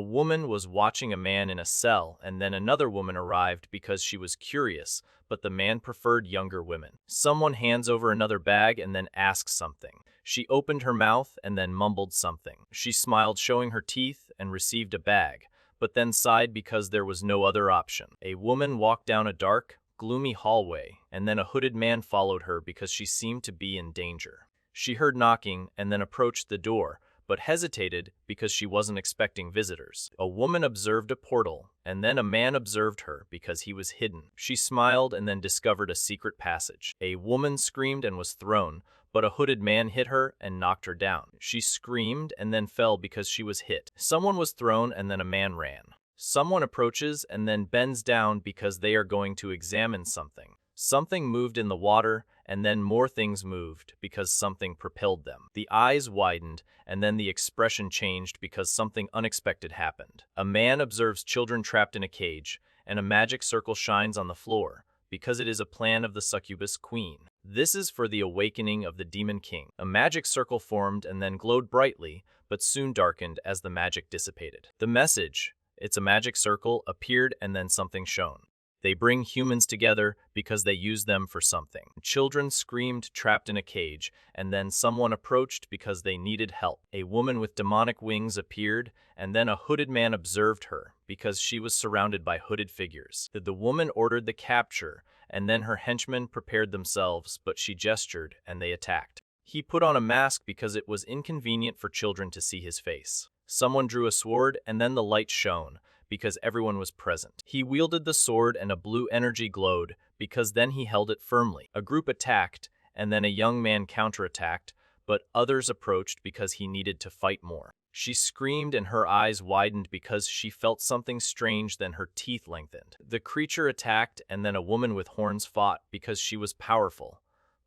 [SPEAKER 1] woman was watching a man in a cell, and then another woman arrived because she was curious, but the man preferred younger women. Someone hands over another bag and then asks something. She opened her mouth and then mumbled something. She smiled, showing her teeth, and received a bag, but then sighed because there was no other option. A woman walked down a dark, gloomy hallway, and then a hooded man followed her because she seemed to be in danger. She heard knocking and then approached the door, but hesitated because she wasn't expecting visitors. A woman observed a portal, and then a man observed her because he was hidden. She smiled and then discovered a secret passage. A woman screamed and was thrown, but a hooded man hit her and knocked her down. She screamed and then fell because she was hit. Someone was thrown, and then a man ran. Someone approaches and then bends down because they are going to examine something. Something moved in the water, and then more things moved because something propelled them. The eyes widened, and then the expression changed because something unexpected happened. A man observes children trapped in a cage, and a magic circle shines on the floor because it is a plan of the succubus queen. This is for the awakening of the demon king. A magic circle formed and then glowed brightly, but soon darkened as the magic dissipated. The message, "It's a magic circle," appeared, and then something shone. They bring humans together because they use them for something. Children screamed, trapped in a cage, and then someone approached because they needed help. A woman with demonic wings appeared, and then a hooded man observed her because she was surrounded by hooded figures. The woman ordered the capture, and then her henchmen prepared themselves, but she gestured, and they attacked. He put on a mask because it was inconvenient for children to see his face. Someone drew a sword, and then the light shone because everyone was present. He wielded the sword, and a blue energy glowed because then he held it firmly. A group attacked, and then a young man counterattacked, but others approached because he needed to fight more. She screamed, and her eyes widened because she felt something strange, then her teeth lengthened. The creature attacked, and then a woman with horns fought because she was powerful.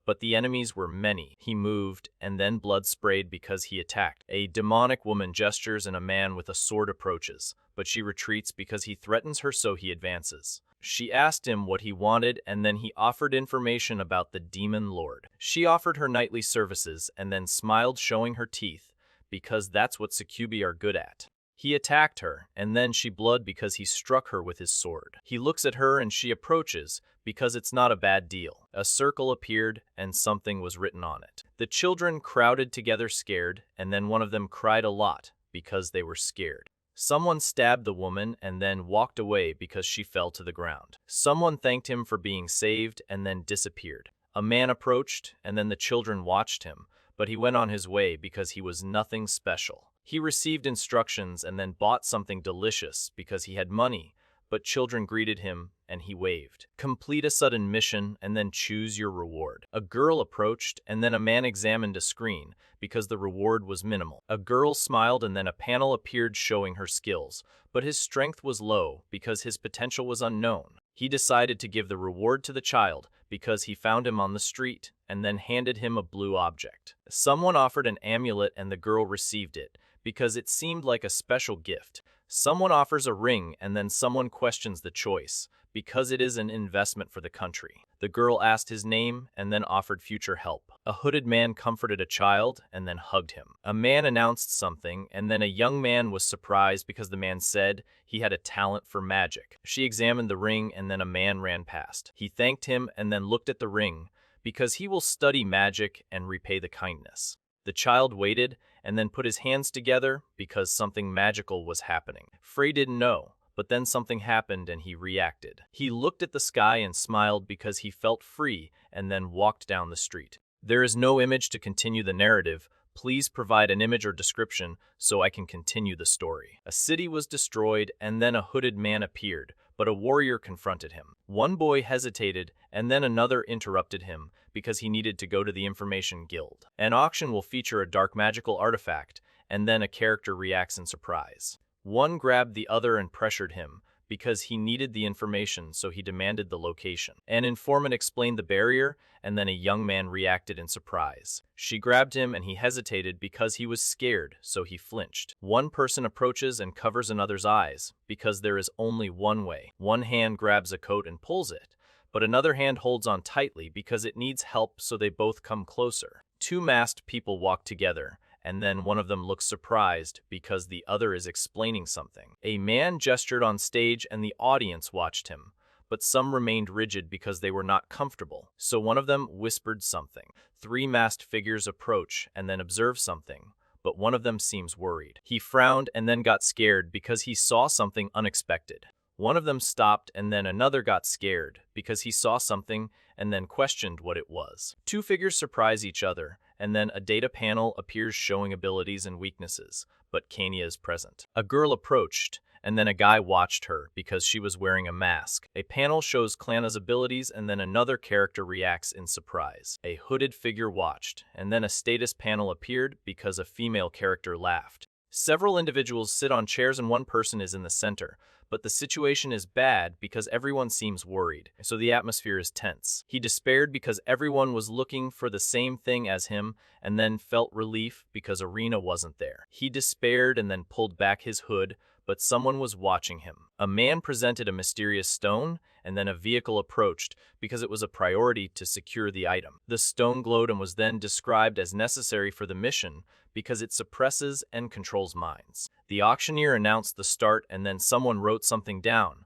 [SPEAKER 1] But the enemies were many. He moved, and then blood sprayed because he attacked. A demonic woman gestures, and a man with a sword approaches, but she retreats because he threatens her, so he advances. She asked him what he wanted, and then he offered information about the demon lord. She offered her nightly services and then smiled, showing her teeth, because that's what succubi are good at. He attacked her, and then she bled because he struck her with his sword. He looks at her, and she approaches because it's not a bad deal. A circle appeared, and something was written on it. The children crowded together scared, and then one of them cried a lot because they were scared. Someone stabbed the woman and then walked away because she fell to the ground. Someone thanked him for being saved and then disappeared. A man approached, and then the children watched him, but he went on his way because he was nothing special. He received instructions and then bought something delicious because he had money, but children greeted him and he waved. Complete a sudden mission and then choose your reward. A girl approached, and then a man examined a screen because the reward was minimal. A girl smiled, and then a panel appeared showing her skills, but his strength was low because his potential was unknown. He decided to give the reward to the child because he found him on the street and then handed him a blue object. Someone offered an amulet, and the girl received it because it seemed like a special gift. Someone offers a ring, and then someone questions the choice because it is an investment for the country. The girl asked his name and then offered future help. A hooded man comforted a child and then hugged him. A man announced something, and then a young man was surprised because the man said he had a talent for magic. She examined the ring and then a man ran past. He thanked him and then looked at the ring because he will study magic and repay the kindness. The child waited and then put his hands together because something magical was happening. Frey didn't know, but then something happened and he reacted. He looked at the sky and smiled because he felt free and then walked down the street. There is no image to continue the narrative. Please provide an image or description so I can continue the story. A city was destroyed and then a hooded man appeared, but a warrior confronted him. One boy hesitated and then another interrupted him because he needed to go to the information guild. An auction will feature a dark magical artifact, and then a character reacts in surprise. One grabbed the other and pressured him because he needed the information, so he demanded the location. An informant explained the barrier, and then a young man reacted in surprise. She grabbed him and he hesitated because he was scared, so he flinched. One person approaches and covers another's eyes because there is only one way. One hand grabs a coat and pulls it, but another hand holds on tightly because it needs help, so they both come closer. Two masked people walk together, and then one of them looks surprised because the other is explaining something. A man gestured on stage and the audience watched him, but some remained rigid because they were not comfortable, so one of them whispered something. Three masked figures approach and then observe something, but one of them seems worried. He frowned and then got scared because he saw something unexpected. One of them stopped and then another got scared because he saw something and then questioned what it was. Two figures surprise each other, and then a data panel appears showing abilities and weaknesses, but Kania is present. A girl approached, and then a guy watched her because she was wearing a mask. A panel shows Klana's abilities, and then another character reacts in surprise. A hooded figure watched, and then a status panel appeared because a female character laughed. Several individuals sit on chairs and one person is in the center, but the situation is bad because everyone seems worried, so the atmosphere is tense. He despaired because everyone was looking for the same thing as him, and then felt relief because Arena wasn't there. He despaired and then pulled back his hood, but someone was watching him. A man presented a mysterious stone, and then a vehicle approached because it was a priority to secure the item. The stone glowed and was then described as necessary for the mission because it suppresses and controls minds. The auctioneer announced the start and then someone wrote something down,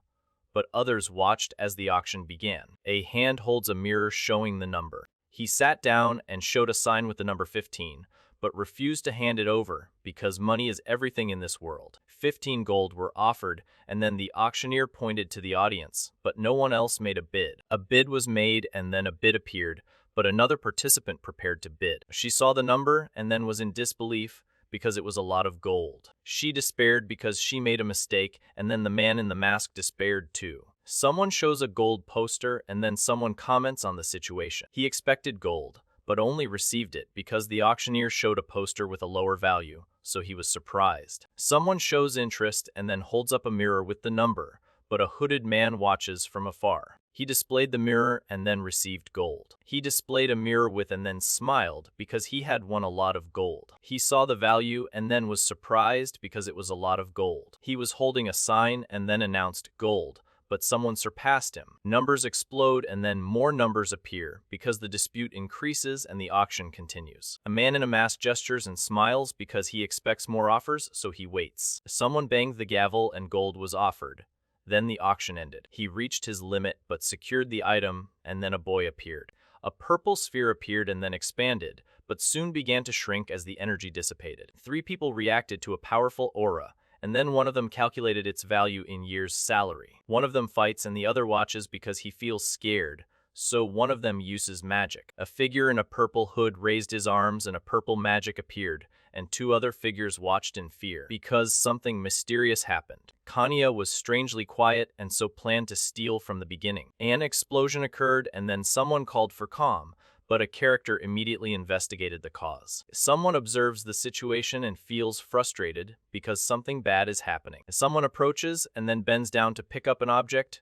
[SPEAKER 1] but others watched as the auction began. A hand holds a mirror showing the number. He sat down and showed a sign with the number 15, but refused to hand it over because money is everything in this world. 15 gold were offered, and then the auctioneer pointed to the audience, but no one else made a bid. A bid was made and then a bid appeared, but another participant prepared to bid. She saw the number and then was in disbelief because it was a lot of gold. She despaired because she made a mistake, and then the man in the mask despaired too. Someone shows a gold poster and then someone comments on the situation. He expected gold, but only received it because the auctioneer showed a poster with a lower value, so he was surprised. Someone shows interest and then holds up a mirror with the number, but a hooded man watches from afar. He displayed the mirror and then received gold. He displayed a mirror with and then smiled because he had won a lot of gold. He saw the value and then was surprised because it was a lot of gold. He was holding a sign and then announced gold, but someone surpassed him. Numbers explode and then more numbers appear because the dispute increases and the auction continues. A man in a mask gestures and smiles because he expects more offers, so he waits. Someone banged the gavel and gold was offered. Then the auction ended. He reached his limit but secured the item, and then a boy appeared. A purple sphere appeared and then expanded, but soon began to shrink as the energy dissipated. 3 people reacted to a powerful aura, and then one of them calculated its value in years' salary. One of them fights and the other watches because he feels scared, so one of them uses magic. A figure in a purple hood raised his arms and a purple magic appeared, and 2 other figures watched in fear because something mysterious happened. Kanya was strangely quiet and so planned to steal from the beginning. An explosion occurred and then someone called for calm, but a character immediately investigated the cause. Someone observes the situation and feels frustrated because something bad is happening. Someone approaches and then bends down to pick up an object,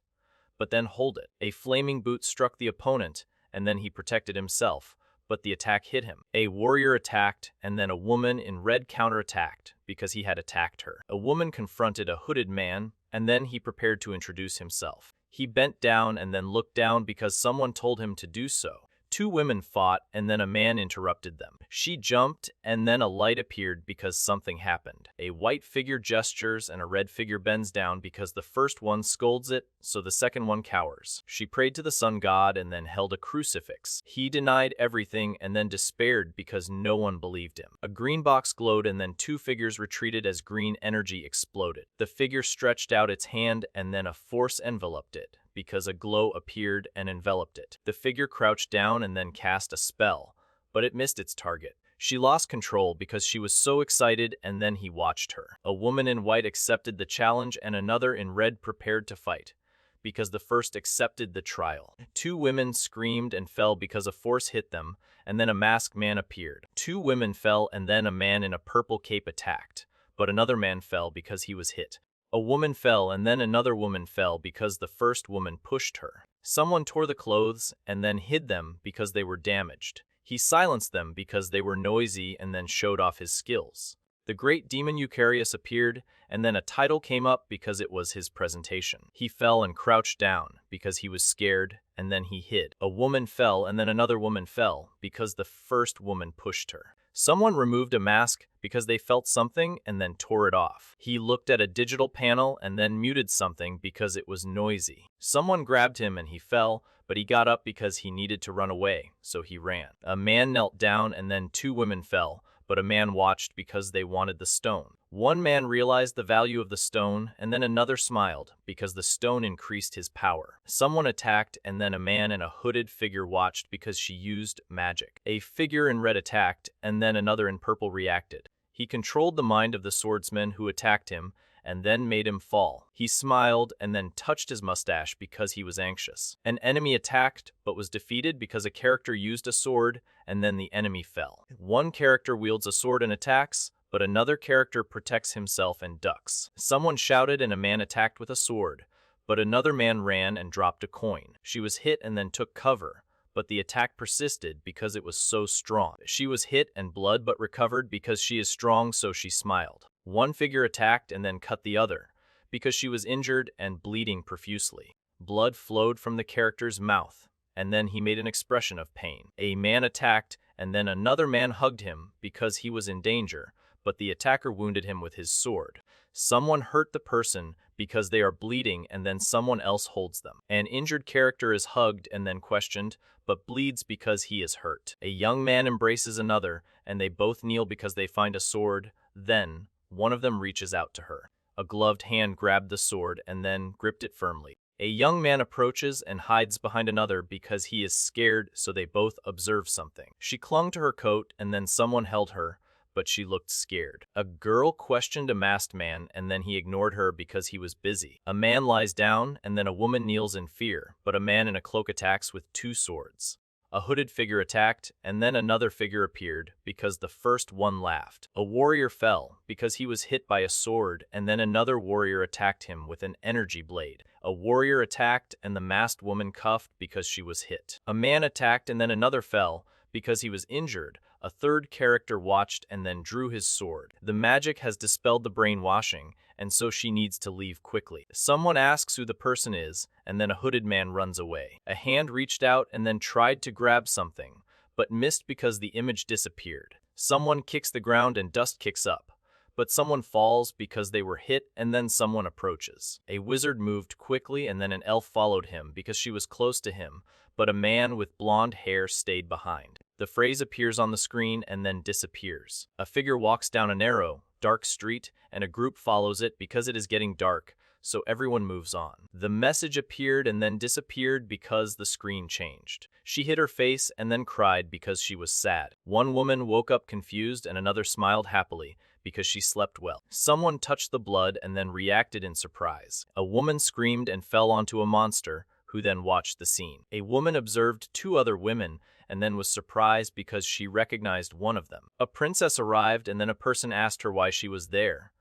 [SPEAKER 1] but then hold it. A flaming boot struck the opponent, and then he protected himself, but the attack hit him. A warrior attacked, and then a woman in red counterattacked because he had attacked her. A woman confronted a hooded man, and then he prepared to introduce himself. He bent down and then looked down because someone told him to do so. Two women fought, and then a man interrupted them. She jumped, and then a light appeared because something happened. A white figure gestures, and a red figure bends down because the first one scolds it, so the second one cowers. She prayed to the sun god and then held a crucifix. He denied everything and then despaired because no one believed him. A green box glowed, and then two figures retreated as green energy exploded. The figure stretched out its hand, and then a force enveloped it, because a glow appeared and enveloped it. The figure crouched down and then cast a spell, but it missed its target. She lost control because she was so excited, and then he watched her. A woman in white accepted the challenge and another in red prepared to fight, because the first accepted the trial. Two women screamed and fell because a force hit them, and then a masked man appeared. Two women fell, and then a man in a purple cape attacked, but another man fell because he was hit. A woman fell, and then another woman fell because the first woman pushed her. Someone tore the clothes and then hid them because they were damaged. He silenced them because they were noisy and then showed off his skills. The great demon Eucharius appeared, and then a title came up because it was his presentation. He fell and crouched down because he was scared, and then he hid. A woman fell, and then another woman fell because the first woman pushed her. Someone removed a mask because they felt something and then tore it off. He looked at a digital panel and then muted something because it was noisy. Someone grabbed him and he fell, but he got up because he needed to run away, so he ran. A man knelt down and then two women fell, but a man watched because they wanted the stone. One man realized the value of the stone, and then another smiled because the stone increased his power. Someone attacked, and then a man in a hooded figure watched because she used magic. A figure in red attacked, and then another in purple reacted. He controlled the mind of the swordsman who attacked him, and then made him fall. He smiled and then touched his mustache because he was anxious. An enemy attacked, but was defeated because a character used a sword, and then the enemy fell. One character wields a sword and attacks, but another character protects himself and ducks. Someone shouted and a man attacked with a sword, but another man ran and dropped a coin. She was hit and then took cover, but the attack persisted because it was so strong. She was hit and blood but recovered because she is strong, so she smiled. One figure attacked and then cut the other, because she was injured and bleeding profusely. Blood flowed from the character's mouth, and then he made an expression of pain. A man attacked, and then another man hugged him because he was in danger, but the attacker wounded him with his sword. Someone hurt the person because they are bleeding, and then someone else holds them. An injured character is hugged and then questioned, but bleeds because he is hurt. A young man embraces another, and they both kneel because they find a sword. Then one of them reaches out to her. A gloved hand grabbed the sword and then gripped it firmly. A young man approaches and hides behind another because he is scared, so they both observe something. She clung to her coat and then someone held her, but she looked scared. A girl questioned a masked man and then he ignored her because he was busy. A man lies down and then a woman kneels in fear, but a man in a cloak attacks with two swords. A hooded figure attacked, and then another figure appeared because the first one laughed. A warrior fell because he was hit by a sword, and then another warrior attacked him with an energy blade. A warrior attacked, and the masked woman cuffed because she was hit. A man attacked, and then another fell because he was injured. A third character watched and then drew his sword. The magic has dispelled the brainwashing, and so she needs to leave quickly. Someone asks who the person is, and then a hooded man runs away. A hand reached out and then tried to grab something, but missed because the image disappeared. Someone kicks the ground and dust kicks up, but someone falls because they were hit, and then someone approaches. A wizard moved quickly and then an elf followed him because she was close to him, but a man with blonde hair stayed behind. The phrase appears on the screen and then disappears. A figure walks down a narrow, dark street, and a group follows it because it is getting dark, so everyone moves on. The message appeared and then disappeared because the screen changed. She hid her face and then cried because she was sad. One woman woke up confused and another smiled happily because she slept well. Someone touched the blood and then reacted in surprise. A woman screamed and fell onto a monster, who then watched the scene. A woman observed two other women and then was surprised because she recognized one of them. A princess arrived and then a person asked her why she was there,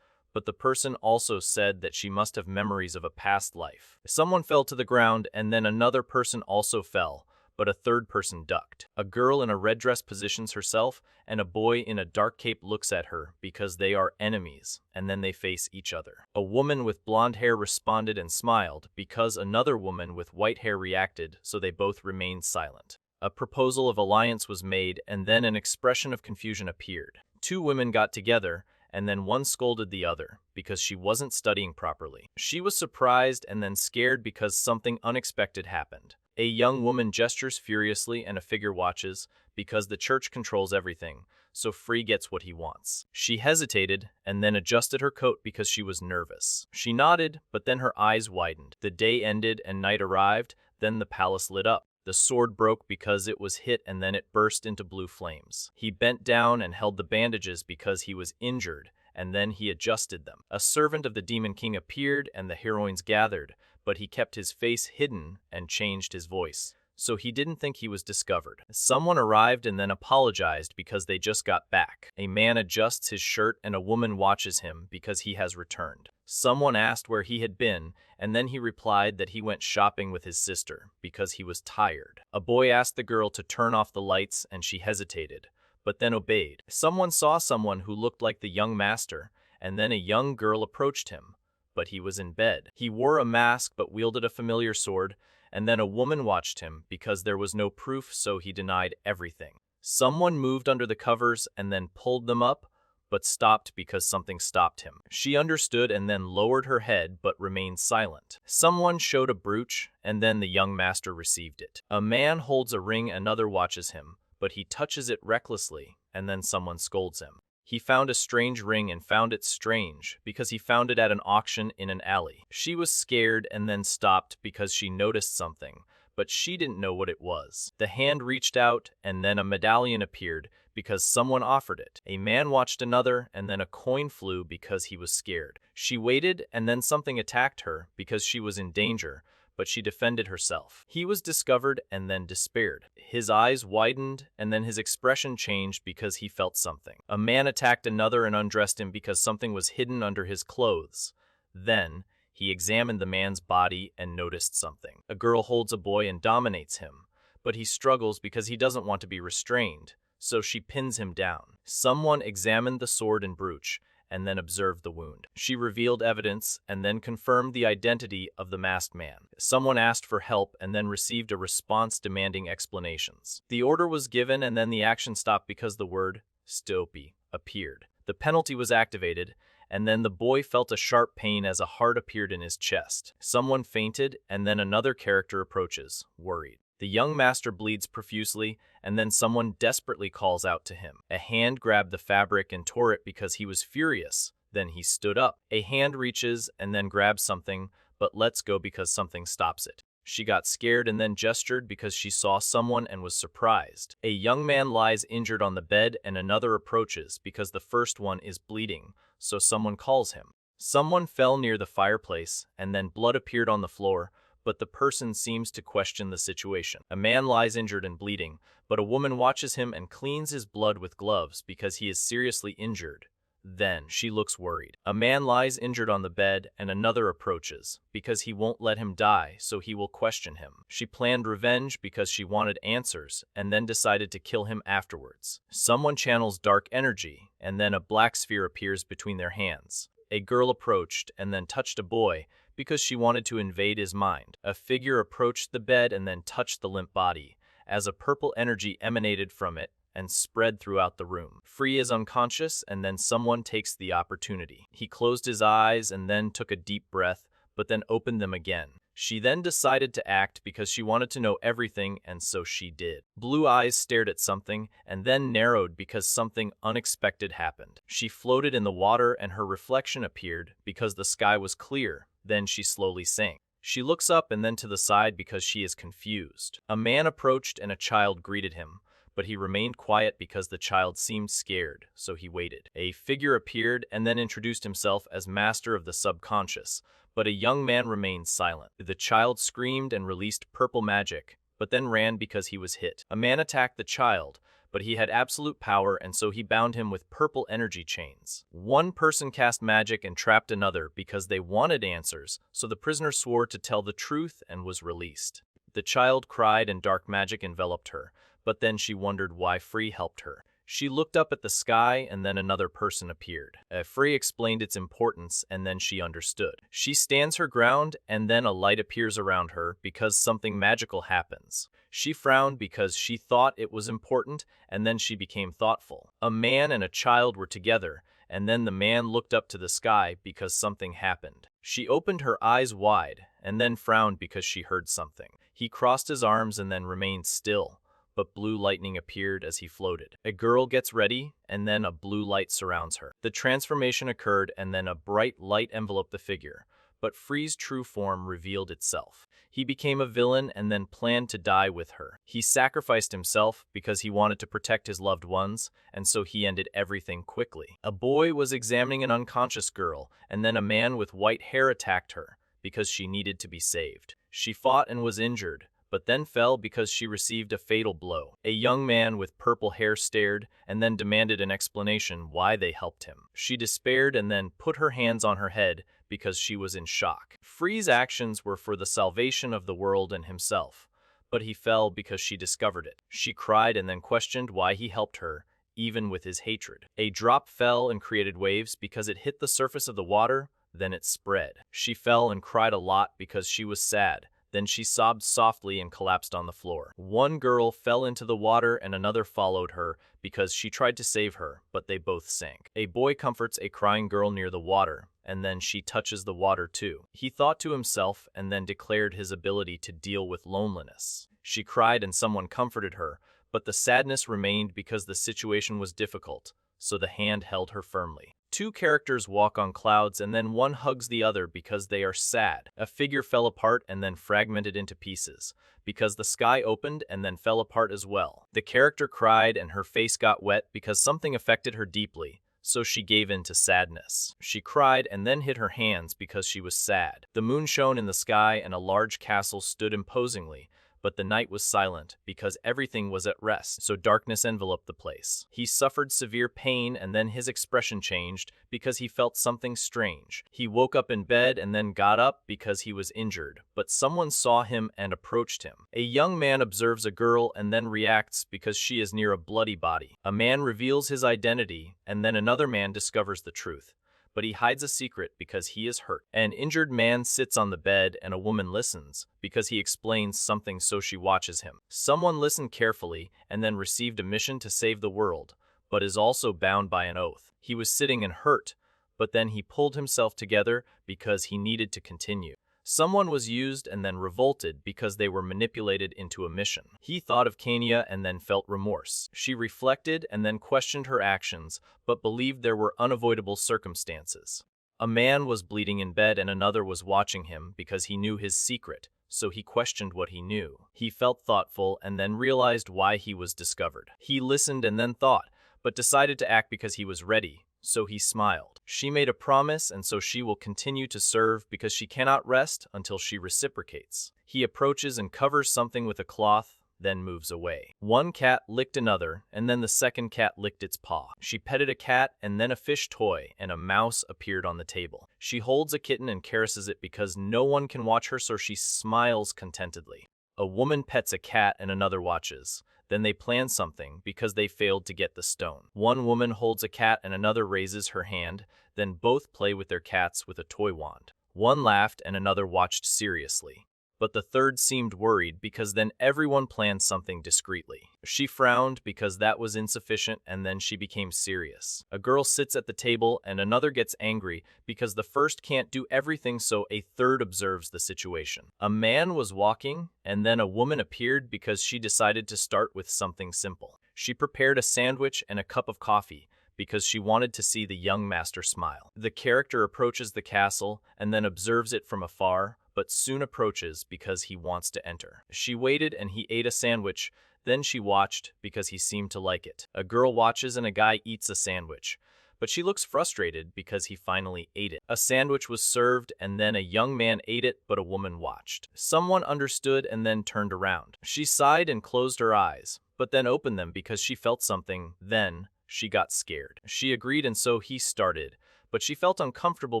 [SPEAKER 1] but the person also said that she must have memories of a past life. Someone fell to the ground and then another person also fell, but a third person ducked. A girl in a red dress positions herself, and a boy in a dark cape looks at her because they are enemies, and then they face each other. A woman with blonde hair responded and smiled because another woman with white hair reacted, so they both remained silent. A proposal of alliance was made, and then an expression of confusion appeared. Two women got together, and then one scolded the other because she wasn't studying properly. She was surprised and then scared because something unexpected happened. A young woman gestures furiously and a figure watches because the church controls everything, so Free gets what he wants. She hesitated and then adjusted her coat because she was nervous. She nodded, but then her eyes widened. The day ended and night arrived, then the palace lit up. The sword broke because it was hit and then it burst into blue flames. He bent down and held the bandages because he was injured, and then he adjusted them. A servant of the Demon King appeared and the heroines gathered, but he kept his face hidden and changed his voice, so he didn't think he was discovered. Someone arrived and then apologized because they just got back. A man adjusts his shirt and a woman watches him because he has returned. Someone asked where he had been, and then he replied that he went shopping with his sister because he was tired. A boy asked the girl to turn off the lights and she hesitated, but then obeyed. Someone saw someone who looked like the young master, and then a young girl approached him, but he was in bed. He wore a mask but wielded a familiar sword, and then a woman watched him because there was no proof, so he denied everything. Someone moved under the covers and then pulled them up, but stopped because something stopped him. She understood and then lowered her head but remained silent. Someone showed a brooch, and then the young master received it. A man holds a ring, another watches him, but he touches it recklessly, and then someone scolds him. He found a strange ring and found it strange because he found it at an auction in an alley. She was scared and then stopped because she noticed something, but she didn't know what it was. The hand reached out and then a medallion appeared because someone offered it. A man watched another and then a coin flew because he was scared. She waited and then something attacked her because she was in danger, but she defended herself. He was discovered and then despaired. His eyes widened and then his expression changed because he felt something. A man attacked another and undressed him because something was hidden under his clothes. Then, he examined the man's body and noticed something. A girl holds a boy and dominates him, but he struggles because he doesn't want to be restrained, so she pins him down. Someone examined the sword and brooch, and then observed the wound. She revealed evidence and then confirmed the identity of the masked man. Someone asked for help and then received a response demanding explanations. The order was given and then the action stopped because the word "stopy" appeared. The penalty was activated, and then the boy felt a sharp pain as a heart appeared in his chest. Someone fainted, and then another character approaches, worried. The young master bleeds profusely, and then someone desperately calls out to him. A hand grabbed the fabric and tore it because he was furious. Then he stood up. A hand reaches and then grabs something, but lets go because something stops it. She got scared and then gestured because she saw someone and was surprised. A young man lies injured on the bed and another approaches because the first one is bleeding, so someone calls him. Someone fell near the fireplace and then blood appeared on the floor, but the person seems to question the situation. A man lies injured and bleeding, but a woman watches him and cleans his blood with gloves because he is seriously injured. Then she looks worried. A man lies injured on the bed and another approaches because he won't let him die, so he will question him. She planned revenge because she wanted answers and then decided to kill him afterwards. Someone channels dark energy and then a black sphere appears between their hands. A girl approached and then touched a boy because she wanted to invade his mind. A figure approached the bed and then touched the limp body, as a purple energy emanated from it and spread throughout the room. Free is unconscious and then someone takes the opportunity. He closed his eyes and then took a deep breath, but then opened them again. She then decided to act because she wanted to know everything, and so she did. Blue eyes stared at something and then narrowed because something unexpected happened. She floated in the water and her reflection appeared because the sky was clear. Then she slowly sank. She looks up and then to the side because she is confused. A man approached and a child greeted him, but he remained quiet because the child seemed scared, so he waited. A figure appeared and then introduced himself as master of the subconscious, but a young man remained silent. The child screamed and released purple magic, but then ran because he was hit. A man attacked the child, but he had absolute power and so he bound him with purple energy chains. One person cast magic and trapped another because they wanted answers, so the prisoner swore to tell the truth and was released. The child cried and dark magic enveloped her, but then she wondered why Free helped her. She looked up at the sky and then another person appeared. Free explained its importance and then she understood. She stands her ground and then a light appears around her because something magical happens. She frowned because she thought it was important and then she became thoughtful. A man and a child were together and then the man looked up to the sky because something happened. She opened her eyes wide and then frowned because she heard something. He crossed his arms and then remained still. But blue lightning appeared as he floated. A girl gets ready, and then a blue light surrounds her. The transformation occurred, and then a bright light enveloped the figure. But Free's true form revealed itself. He became a villain and then planned to die with her. He sacrificed himself because he wanted to protect his loved ones, and so he ended everything quickly. A boy was examining an unconscious girl, and then a man with white hair attacked her because she needed to be saved. She fought and was injured, but then fell because she received a fatal blow. A young man with purple hair stared and then demanded an explanation why they helped him. She despaired and then put her hands on her head because she was in shock. Free's actions were for the salvation of the world and himself, but he fell because she discovered it. She cried and then questioned why he helped her, even with his hatred. A drop fell and created waves because it hit the surface of the water, then it spread. She fell and cried a lot because she was sad. Then she sobbed softly and collapsed on the floor. One girl fell into the water and another followed her because she tried to save her, but they both sank. A boy comforts a crying girl near the water, and then she touches the water too. He thought to himself and then declared his ability to deal with loneliness. She cried and someone comforted her, but the sadness remained because the situation was difficult, so the hand held her firmly. Two characters walk on clouds and then one hugs the other because they are sad. A figure fell apart and then fragmented into pieces, because the sky opened and then fell apart as well. The character cried and her face got wet because something affected her deeply, so she gave in to sadness. She cried and then hid her hands because she was sad. The moon shone in the sky and a large castle stood imposingly, but the night was silent because everything was at rest, so darkness enveloped the place. He suffered severe pain and then his expression changed because he felt something strange. He woke up in bed and then got up because he was injured, but someone saw him and approached him. A young man observes a girl and then reacts because she is near a bloody body. A man reveals his identity and then another man discovers the truth. But he hides a secret because he is hurt. An injured man sits on the bed and a woman listens because he explains something, so she watches him. Someone listened carefully and then received a mission to save the world, but is also bound by an oath. He was sitting and hurt, but then he pulled himself together because he needed to continue. Someone was used and then revolted because they were manipulated into a mission. He thought of Kenya and then felt remorse. She reflected and then questioned her actions, but believed there were unavoidable circumstances. A man was bleeding in bed and another was watching him because he knew his secret, so he questioned what he knew. He felt thoughtful and then realized why he was discovered. He listened and then thought, but decided to act because he was ready. So he smiled. She made a promise and so she will continue to serve because she cannot rest until she reciprocates. He approaches and covers something with a cloth, then moves away. One cat licked another and then the second cat licked its paw. She petted a cat and then a fish toy and a mouse appeared on the table. She holds a kitten and caresses it because no one can watch her, so she smiles contentedly. A woman pets a cat and another watches. Then they plan something because they failed to get the stone. One woman holds a cat and another raises her hand, then both play with their cats with a toy wand. One laughed and another watched seriously. But the third seemed worried because then everyone planned something discreetly. She frowned because that was insufficient and then she became serious. A girl sits at the table and another gets angry because the first can't do everything, so a third observes the situation. A man was walking and then a woman appeared because she decided to start with something simple. She prepared a sandwich and a cup of coffee because she wanted to see the young master smile. The character approaches the castle and then observes it from afar, but soon approaches because he wants to enter. She waited and he ate a sandwich, then she watched because he seemed to like it. A girl watches and a guy eats a sandwich, but she looks frustrated because he finally ate it. A sandwich was served and then a young man ate it, but a woman watched. Someone understood and then turned around. She sighed and closed her eyes, but then opened them because she felt something. Then she got scared. She agreed and so he started, but she felt uncomfortable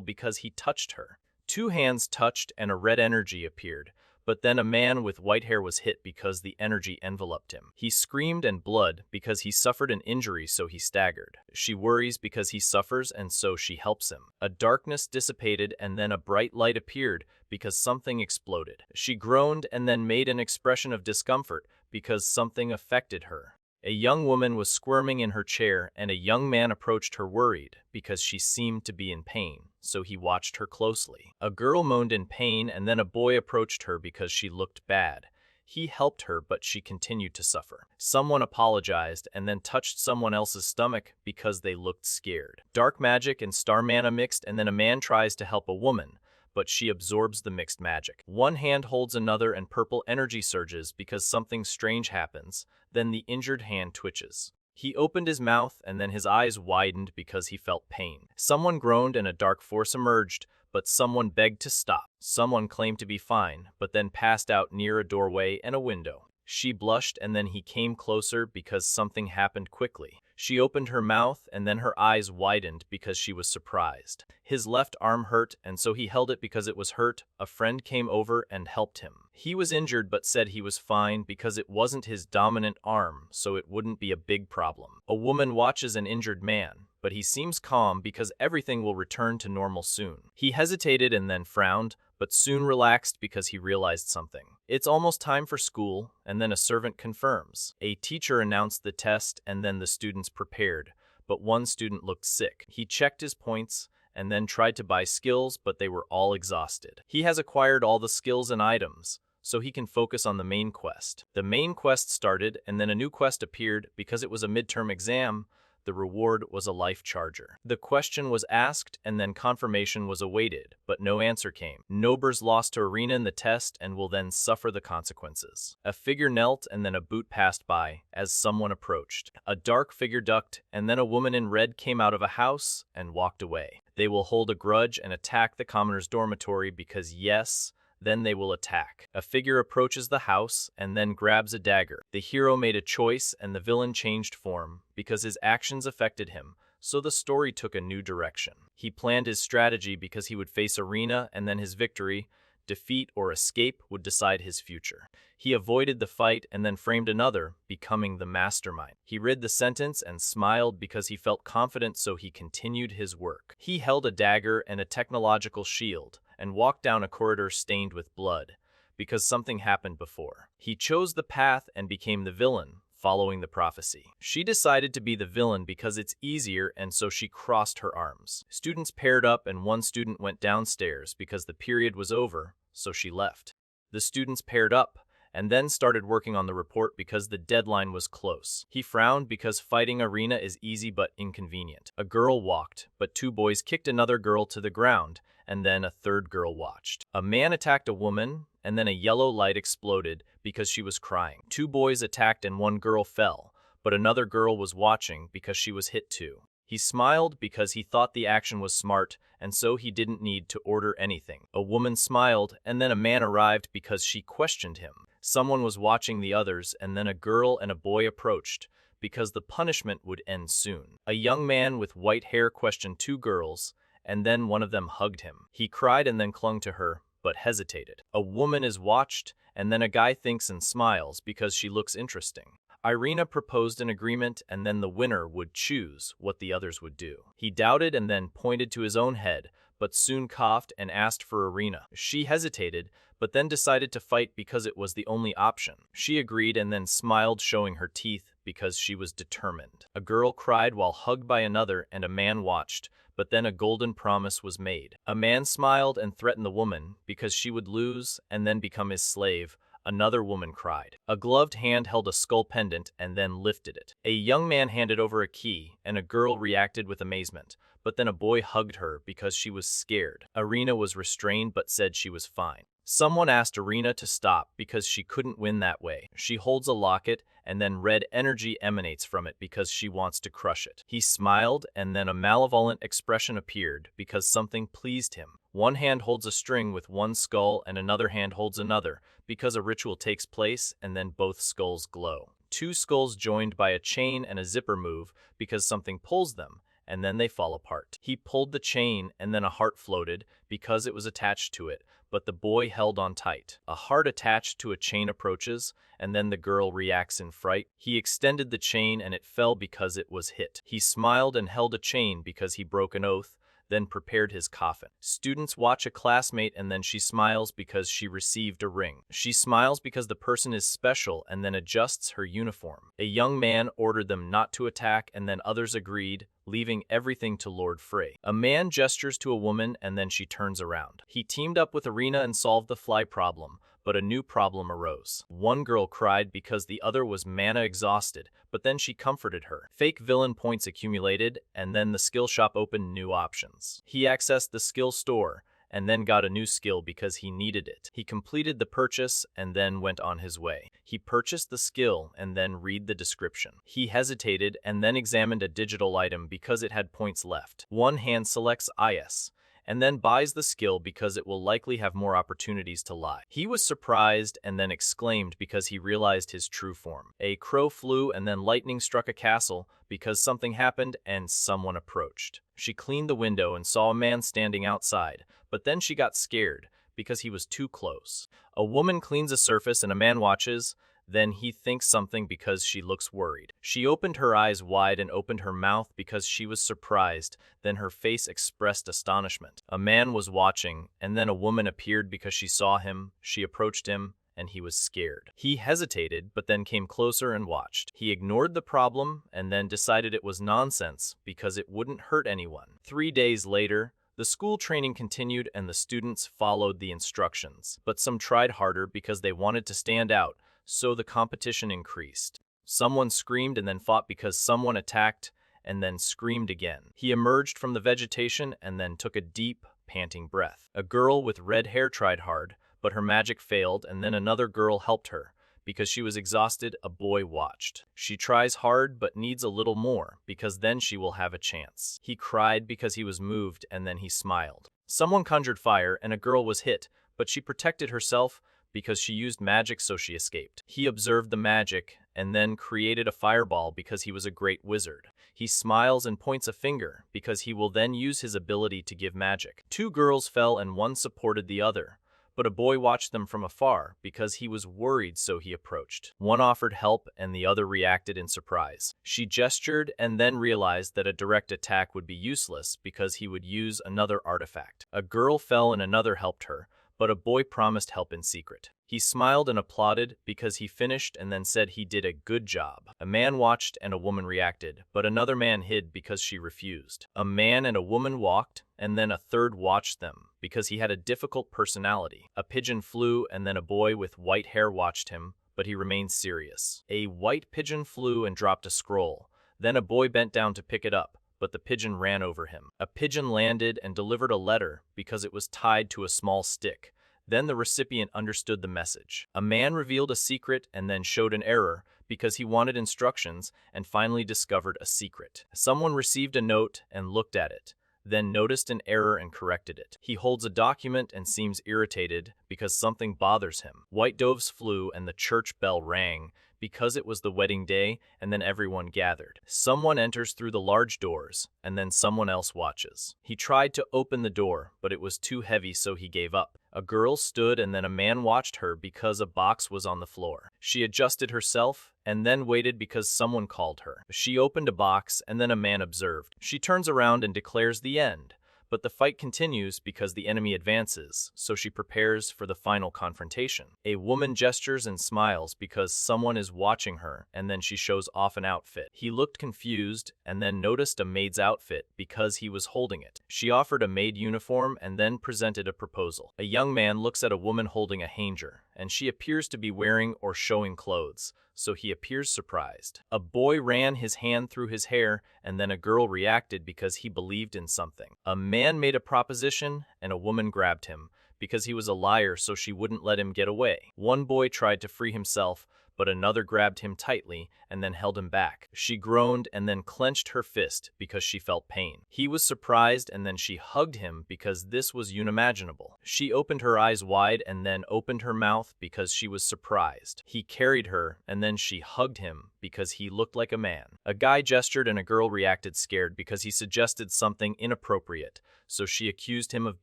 [SPEAKER 1] because he touched her. Two hands touched and a red energy appeared, But then a man with white hair was hit because the energy enveloped him. He screamed and blood because he suffered an injury, so he staggered. She worries because he suffers, and so she helps him. A darkness dissipated and then a bright light appeared because something exploded. She groaned and then made an expression of discomfort because something affected her. A young woman was squirming in her chair, and a young man approached her worried because she seemed to be in pain, so he watched her closely. A girl moaned in pain, and then a boy approached her because she looked bad. He helped her, but she continued to suffer. Someone apologized and then touched someone else's stomach because they looked scared. Dark magic and star mana mixed, and then a man tries to help a woman, but she absorbs the mixed magic. One hand holds another and purple energy surges because something strange happens, then the injured hand twitches. He opened his mouth and then his eyes widened because he felt pain. Someone groaned and a dark force emerged, but someone begged to stop. Someone claimed to be fine, but then passed out near a doorway and a window. She blushed and then he came closer because something happened quickly. She opened her mouth and then her eyes widened because she was surprised. His left arm hurt and so he held it because it was hurt. A friend came over and helped him. He was injured but said he was fine because it wasn't his dominant arm, so it wouldn't be a big problem. A woman watches an injured man, but he seems calm because everything will return to normal soon. He hesitated and then frowned, but soon relaxed because he realized something. It's almost time for school, and then a servant confirms. A teacher announced the test and then the students prepared, but one student looked sick. He checked his points and then tried to buy skills, but they were all exhausted. He has acquired all the skills and items, so he can focus on the main quest. The main quest started and then a new quest appeared because it was a midterm exam. The reward was a life charger. The question was asked and then confirmation was awaited, but no answer came. Nobers lost to Arena in the test and will then suffer the consequences. A figure knelt and then a boot passed by as someone approached. A dark figure ducked and then a woman in red came out of a house and walked away. They will hold a grudge and attack the commoner's dormitory because yes, then they will attack. A figure approaches the house and then grabs a dagger. The hero made a choice and the villain changed form because his actions affected him, so the story took a new direction. He planned his strategy because he would face Arena and then his victory, defeat or escape would decide his future. He avoided the fight and then framed another, becoming the mastermind. He read the sentence and smiled because he felt confident, so he continued his work. He held a dagger and a technological shield and walked down a corridor stained with blood because something happened before. He chose the path and became the villain, following the prophecy. She decided to be the villain because it's easier, and so she crossed her arms. Students paired up and one student went downstairs because the period was over, so she left. The students paired up and then started working on the report because the deadline was close. He frowned because fighting Arena is easy but inconvenient. A girl walked, but two boys kicked another girl to the ground, and then a third girl watched. A man attacked a woman, and then a yellow light exploded because she was crying. Two boys attacked and one girl fell, but another girl was watching because she was hit too. He smiled because he thought the action was smart, and so he didn't need to order anything. A woman smiled, and then a man arrived because she questioned him. Someone was watching the others, and then a girl and a boy approached because the punishment would end soon. A young man with white hair questioned two girls, and then one of them hugged him. He cried and then clung to her, but hesitated. A woman is watched, and then a guy thinks and smiles because she looks interesting. Irina proposed an agreement, and then the winner would choose what the others would do. He doubted and then pointed to his own head, but soon coughed and asked for Irina. She hesitated, but then decided to fight because it was the only option. She agreed and then smiled, showing her teeth because she was determined. A girl cried while hugged by another, and a man watched, but then a golden promise was made. A man smiled and threatened the woman because she would lose and then become his slave. Another woman cried. A gloved hand held a skull pendant and then lifted it. A young man handed over a key, and a girl reacted with amazement, but then a boy hugged her because she was scared. Irina was restrained but said she was fine. Someone asked Irina to stop because she couldn't win that way. She holds a locket, and then red energy emanates from it because she wants to crush it. He smiled, and then a malevolent expression appeared because something pleased him. One hand holds a string with one skull and another hand holds another because a ritual takes place, and then both skulls glow. Two skulls joined by a chain and a zipper move because something pulls them, and then they fall apart. He pulled the chain and then a heart floated because it was attached to it, but the boy held on tight. A heart attached to a chain approaches, and then the girl reacts in fright. He extended the chain and it fell because it was hit. He smiled and held a chain because he broke an oath, then prepared his coffin. Students watch a classmate and then she smiles because she received a ring. She smiles because the person is special and then adjusts her uniform. A young man ordered them not to attack and then others agreed, leaving everything to Lord Frey. A man gestures to a woman and then she turns around. He teamed up with Arena and solved the fly problem, but a new problem arose. One girl cried because the other was mana exhausted, but then she comforted her. Fake villain points accumulated, and then the skill shop opened new options. He accessed the skill store, and then got a new skill because he needed it. He completed the purchase and then went on his way. He purchased the skill and then read the description. He hesitated and then examined a digital item because it had points left. One hand selects IS, and then buys the skill because it will likely have more opportunities to lie. He was surprised and then exclaimed because he realized his true form. A crow flew and then lightning struck a castle because something happened and someone approached. She cleaned the window and saw a man standing outside, but then she got scared because he was too close. A woman cleans a surface and a man watches. Then he thinks something because she looks worried. She opened her eyes wide and opened her mouth because she was surprised. Then her face expressed astonishment. A man was watching, and then a woman appeared because she saw him. She approached him, and he was scared. He hesitated, but then came closer and watched. He ignored the problem and then decided it was nonsense because it wouldn't hurt anyone. 3 days later, the school training continued and the students followed the instructions. But some tried harder because they wanted to stand out. So the competition increased. Someone screamed and then fought because someone attacked and then screamed again. He emerged from the vegetation and then took a deep, panting breath. A girl with red hair tried hard, but her magic failed and then another girl helped her. Because she was exhausted, a boy watched. She tries hard but needs a little more because then she will have a chance. He cried because he was moved and then he smiled. Someone conjured fire and a girl was hit, but she protected herself because she used magic so she escaped. He observed the magic and then created a fireball because he was a great wizard. He smiles and points a finger because he will then use his ability to give magic. 2 girls fell and one supported the other, but a boy watched them from afar because he was worried so he approached. One offered help and the other reacted in surprise. She gestured and then realized that a direct attack would be useless because he would use another artifact. A girl fell and another helped her, but a boy promised help in secret. He smiled and applauded because he finished and then said he did a good job. A man watched and a woman reacted, but another man hid because she refused. A man and a woman walked, and then a third watched them because he had a difficult personality. A pigeon flew and then a boy with white hair watched him, but he remained serious. A white pigeon flew and dropped a scroll. Then a boy bent down to pick it up, but the pigeon ran over him. A pigeon landed and delivered a letter because it was tied to a small stick. Then the recipient understood the message. A man revealed a secret and then showed an error because he wanted instructions and finally discovered a secret. Someone received a note and looked at it, then noticed an error and corrected it. He holds a document and seems irritated because something bothers him. White doves flew and the church bell rang because it was the wedding day, and then everyone gathered. Someone enters through the large doors, and then someone else watches. He tried to open the door, but it was too heavy so he gave up. A girl stood and then a man watched her because a box was on the floor. She adjusted herself and then waited because someone called her. She opened a box and then a man observed. She turns around and declares the end. But the fight continues because the enemy advances, so she prepares for the final confrontation. A woman gestures and smiles because someone is watching her, and then she shows off an outfit. He looked confused and then noticed a maid's outfit because he was holding it. She offered a maid uniform and then presented a proposal. A young man looks at a woman holding a hanger, and she appears to be wearing or showing clothes, so he appears surprised. A boy ran his hand through his hair, and then a girl reacted because he believed in something. A man made a proposition, and a woman grabbed him because he was a liar so she wouldn't let him get away. One boy tried to free himself, but another grabbed him tightly and then held him back. She groaned and then clenched her fist because she felt pain. He was surprised and then she hugged him because this was unimaginable. She opened her eyes wide and then opened her mouth because she was surprised. He carried her and then she hugged him because he looked like a man. A guy gestured and a girl reacted scared because he suggested something inappropriate, so she accused him of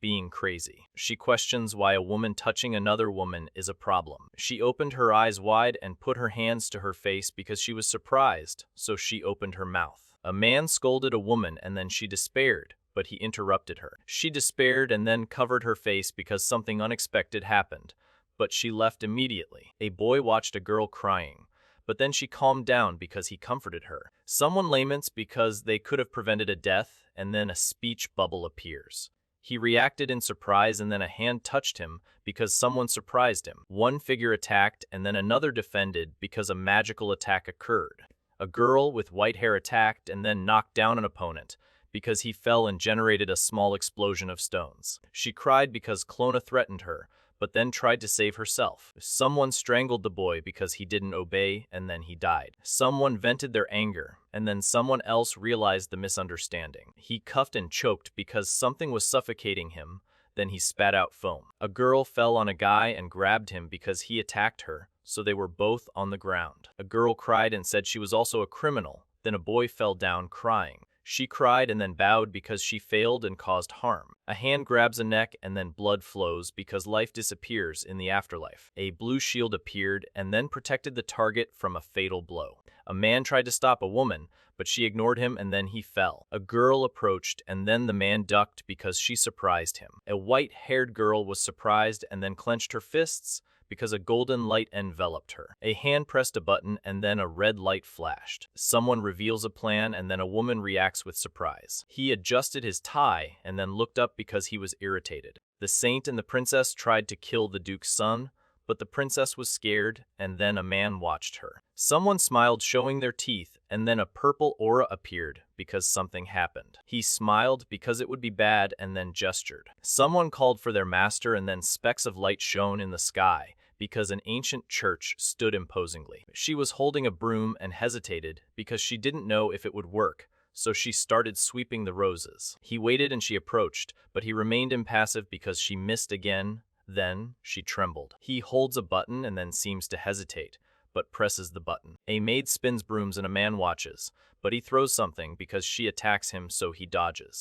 [SPEAKER 1] being crazy. She questions why a woman touching another woman is a problem. She opened her eyes wide and put her hands to her face because she was surprised, so she opened her mouth. A man scolded a woman and then she despaired, but he interrupted her. She despaired and then covered her face because something unexpected happened, but she left immediately. A boy watched a girl crying, but then she calmed down because he comforted her. Someone laments because they could have prevented a death, and then a speech bubble appears. He reacted in surprise and then a hand touched him because someone surprised him. One figure attacked and then another defended because a magical attack occurred. A girl with white hair attacked and then knocked down an opponent because he fell and generated a small explosion of stones. She cried because Clona threatened her, but then tried to save herself. Someone strangled the boy because he didn't obey, and then he died. Someone vented their anger, and then someone else realized the misunderstanding. He cuffed and choked because something was suffocating him, then he spat out foam. A girl fell on a guy and grabbed him because he attacked her, so they were both on the ground. A girl cried and said she was also a criminal, then a boy fell down crying. She cried and then bowed because she failed and caused harm. A hand grabs a neck and then blood flows because life disappears in the afterlife. A blue shield appeared and then protected the target from a fatal blow. A man tried to stop a woman, but she ignored him and then he fell. A girl approached and then the man ducked because she surprised him. A white-haired girl was surprised and then clenched her fists because a golden light enveloped her. A hand pressed a button and then a red light flashed. Someone reveals a plan and then a woman reacts with surprise. He adjusted his tie and then looked up because he was irritated. The saint and the princess tried to kill the duke's son, but the princess was scared and then a man watched her. Someone smiled showing their teeth and then a purple aura appeared because something happened. He smiled because it would be bad and then gestured. Someone called for their master and then specks of light shone in the sky because an ancient church stood imposingly. She was holding a broom and hesitated because she didn't know if it would work, so she started sweeping the roses. He waited and she approached, but he remained impassive because she missed again. Then she trembled. He holds a button and then seems to hesitate, but presses the button. A maid spins brooms and a man watches, but he throws something because she attacks him, so he dodges.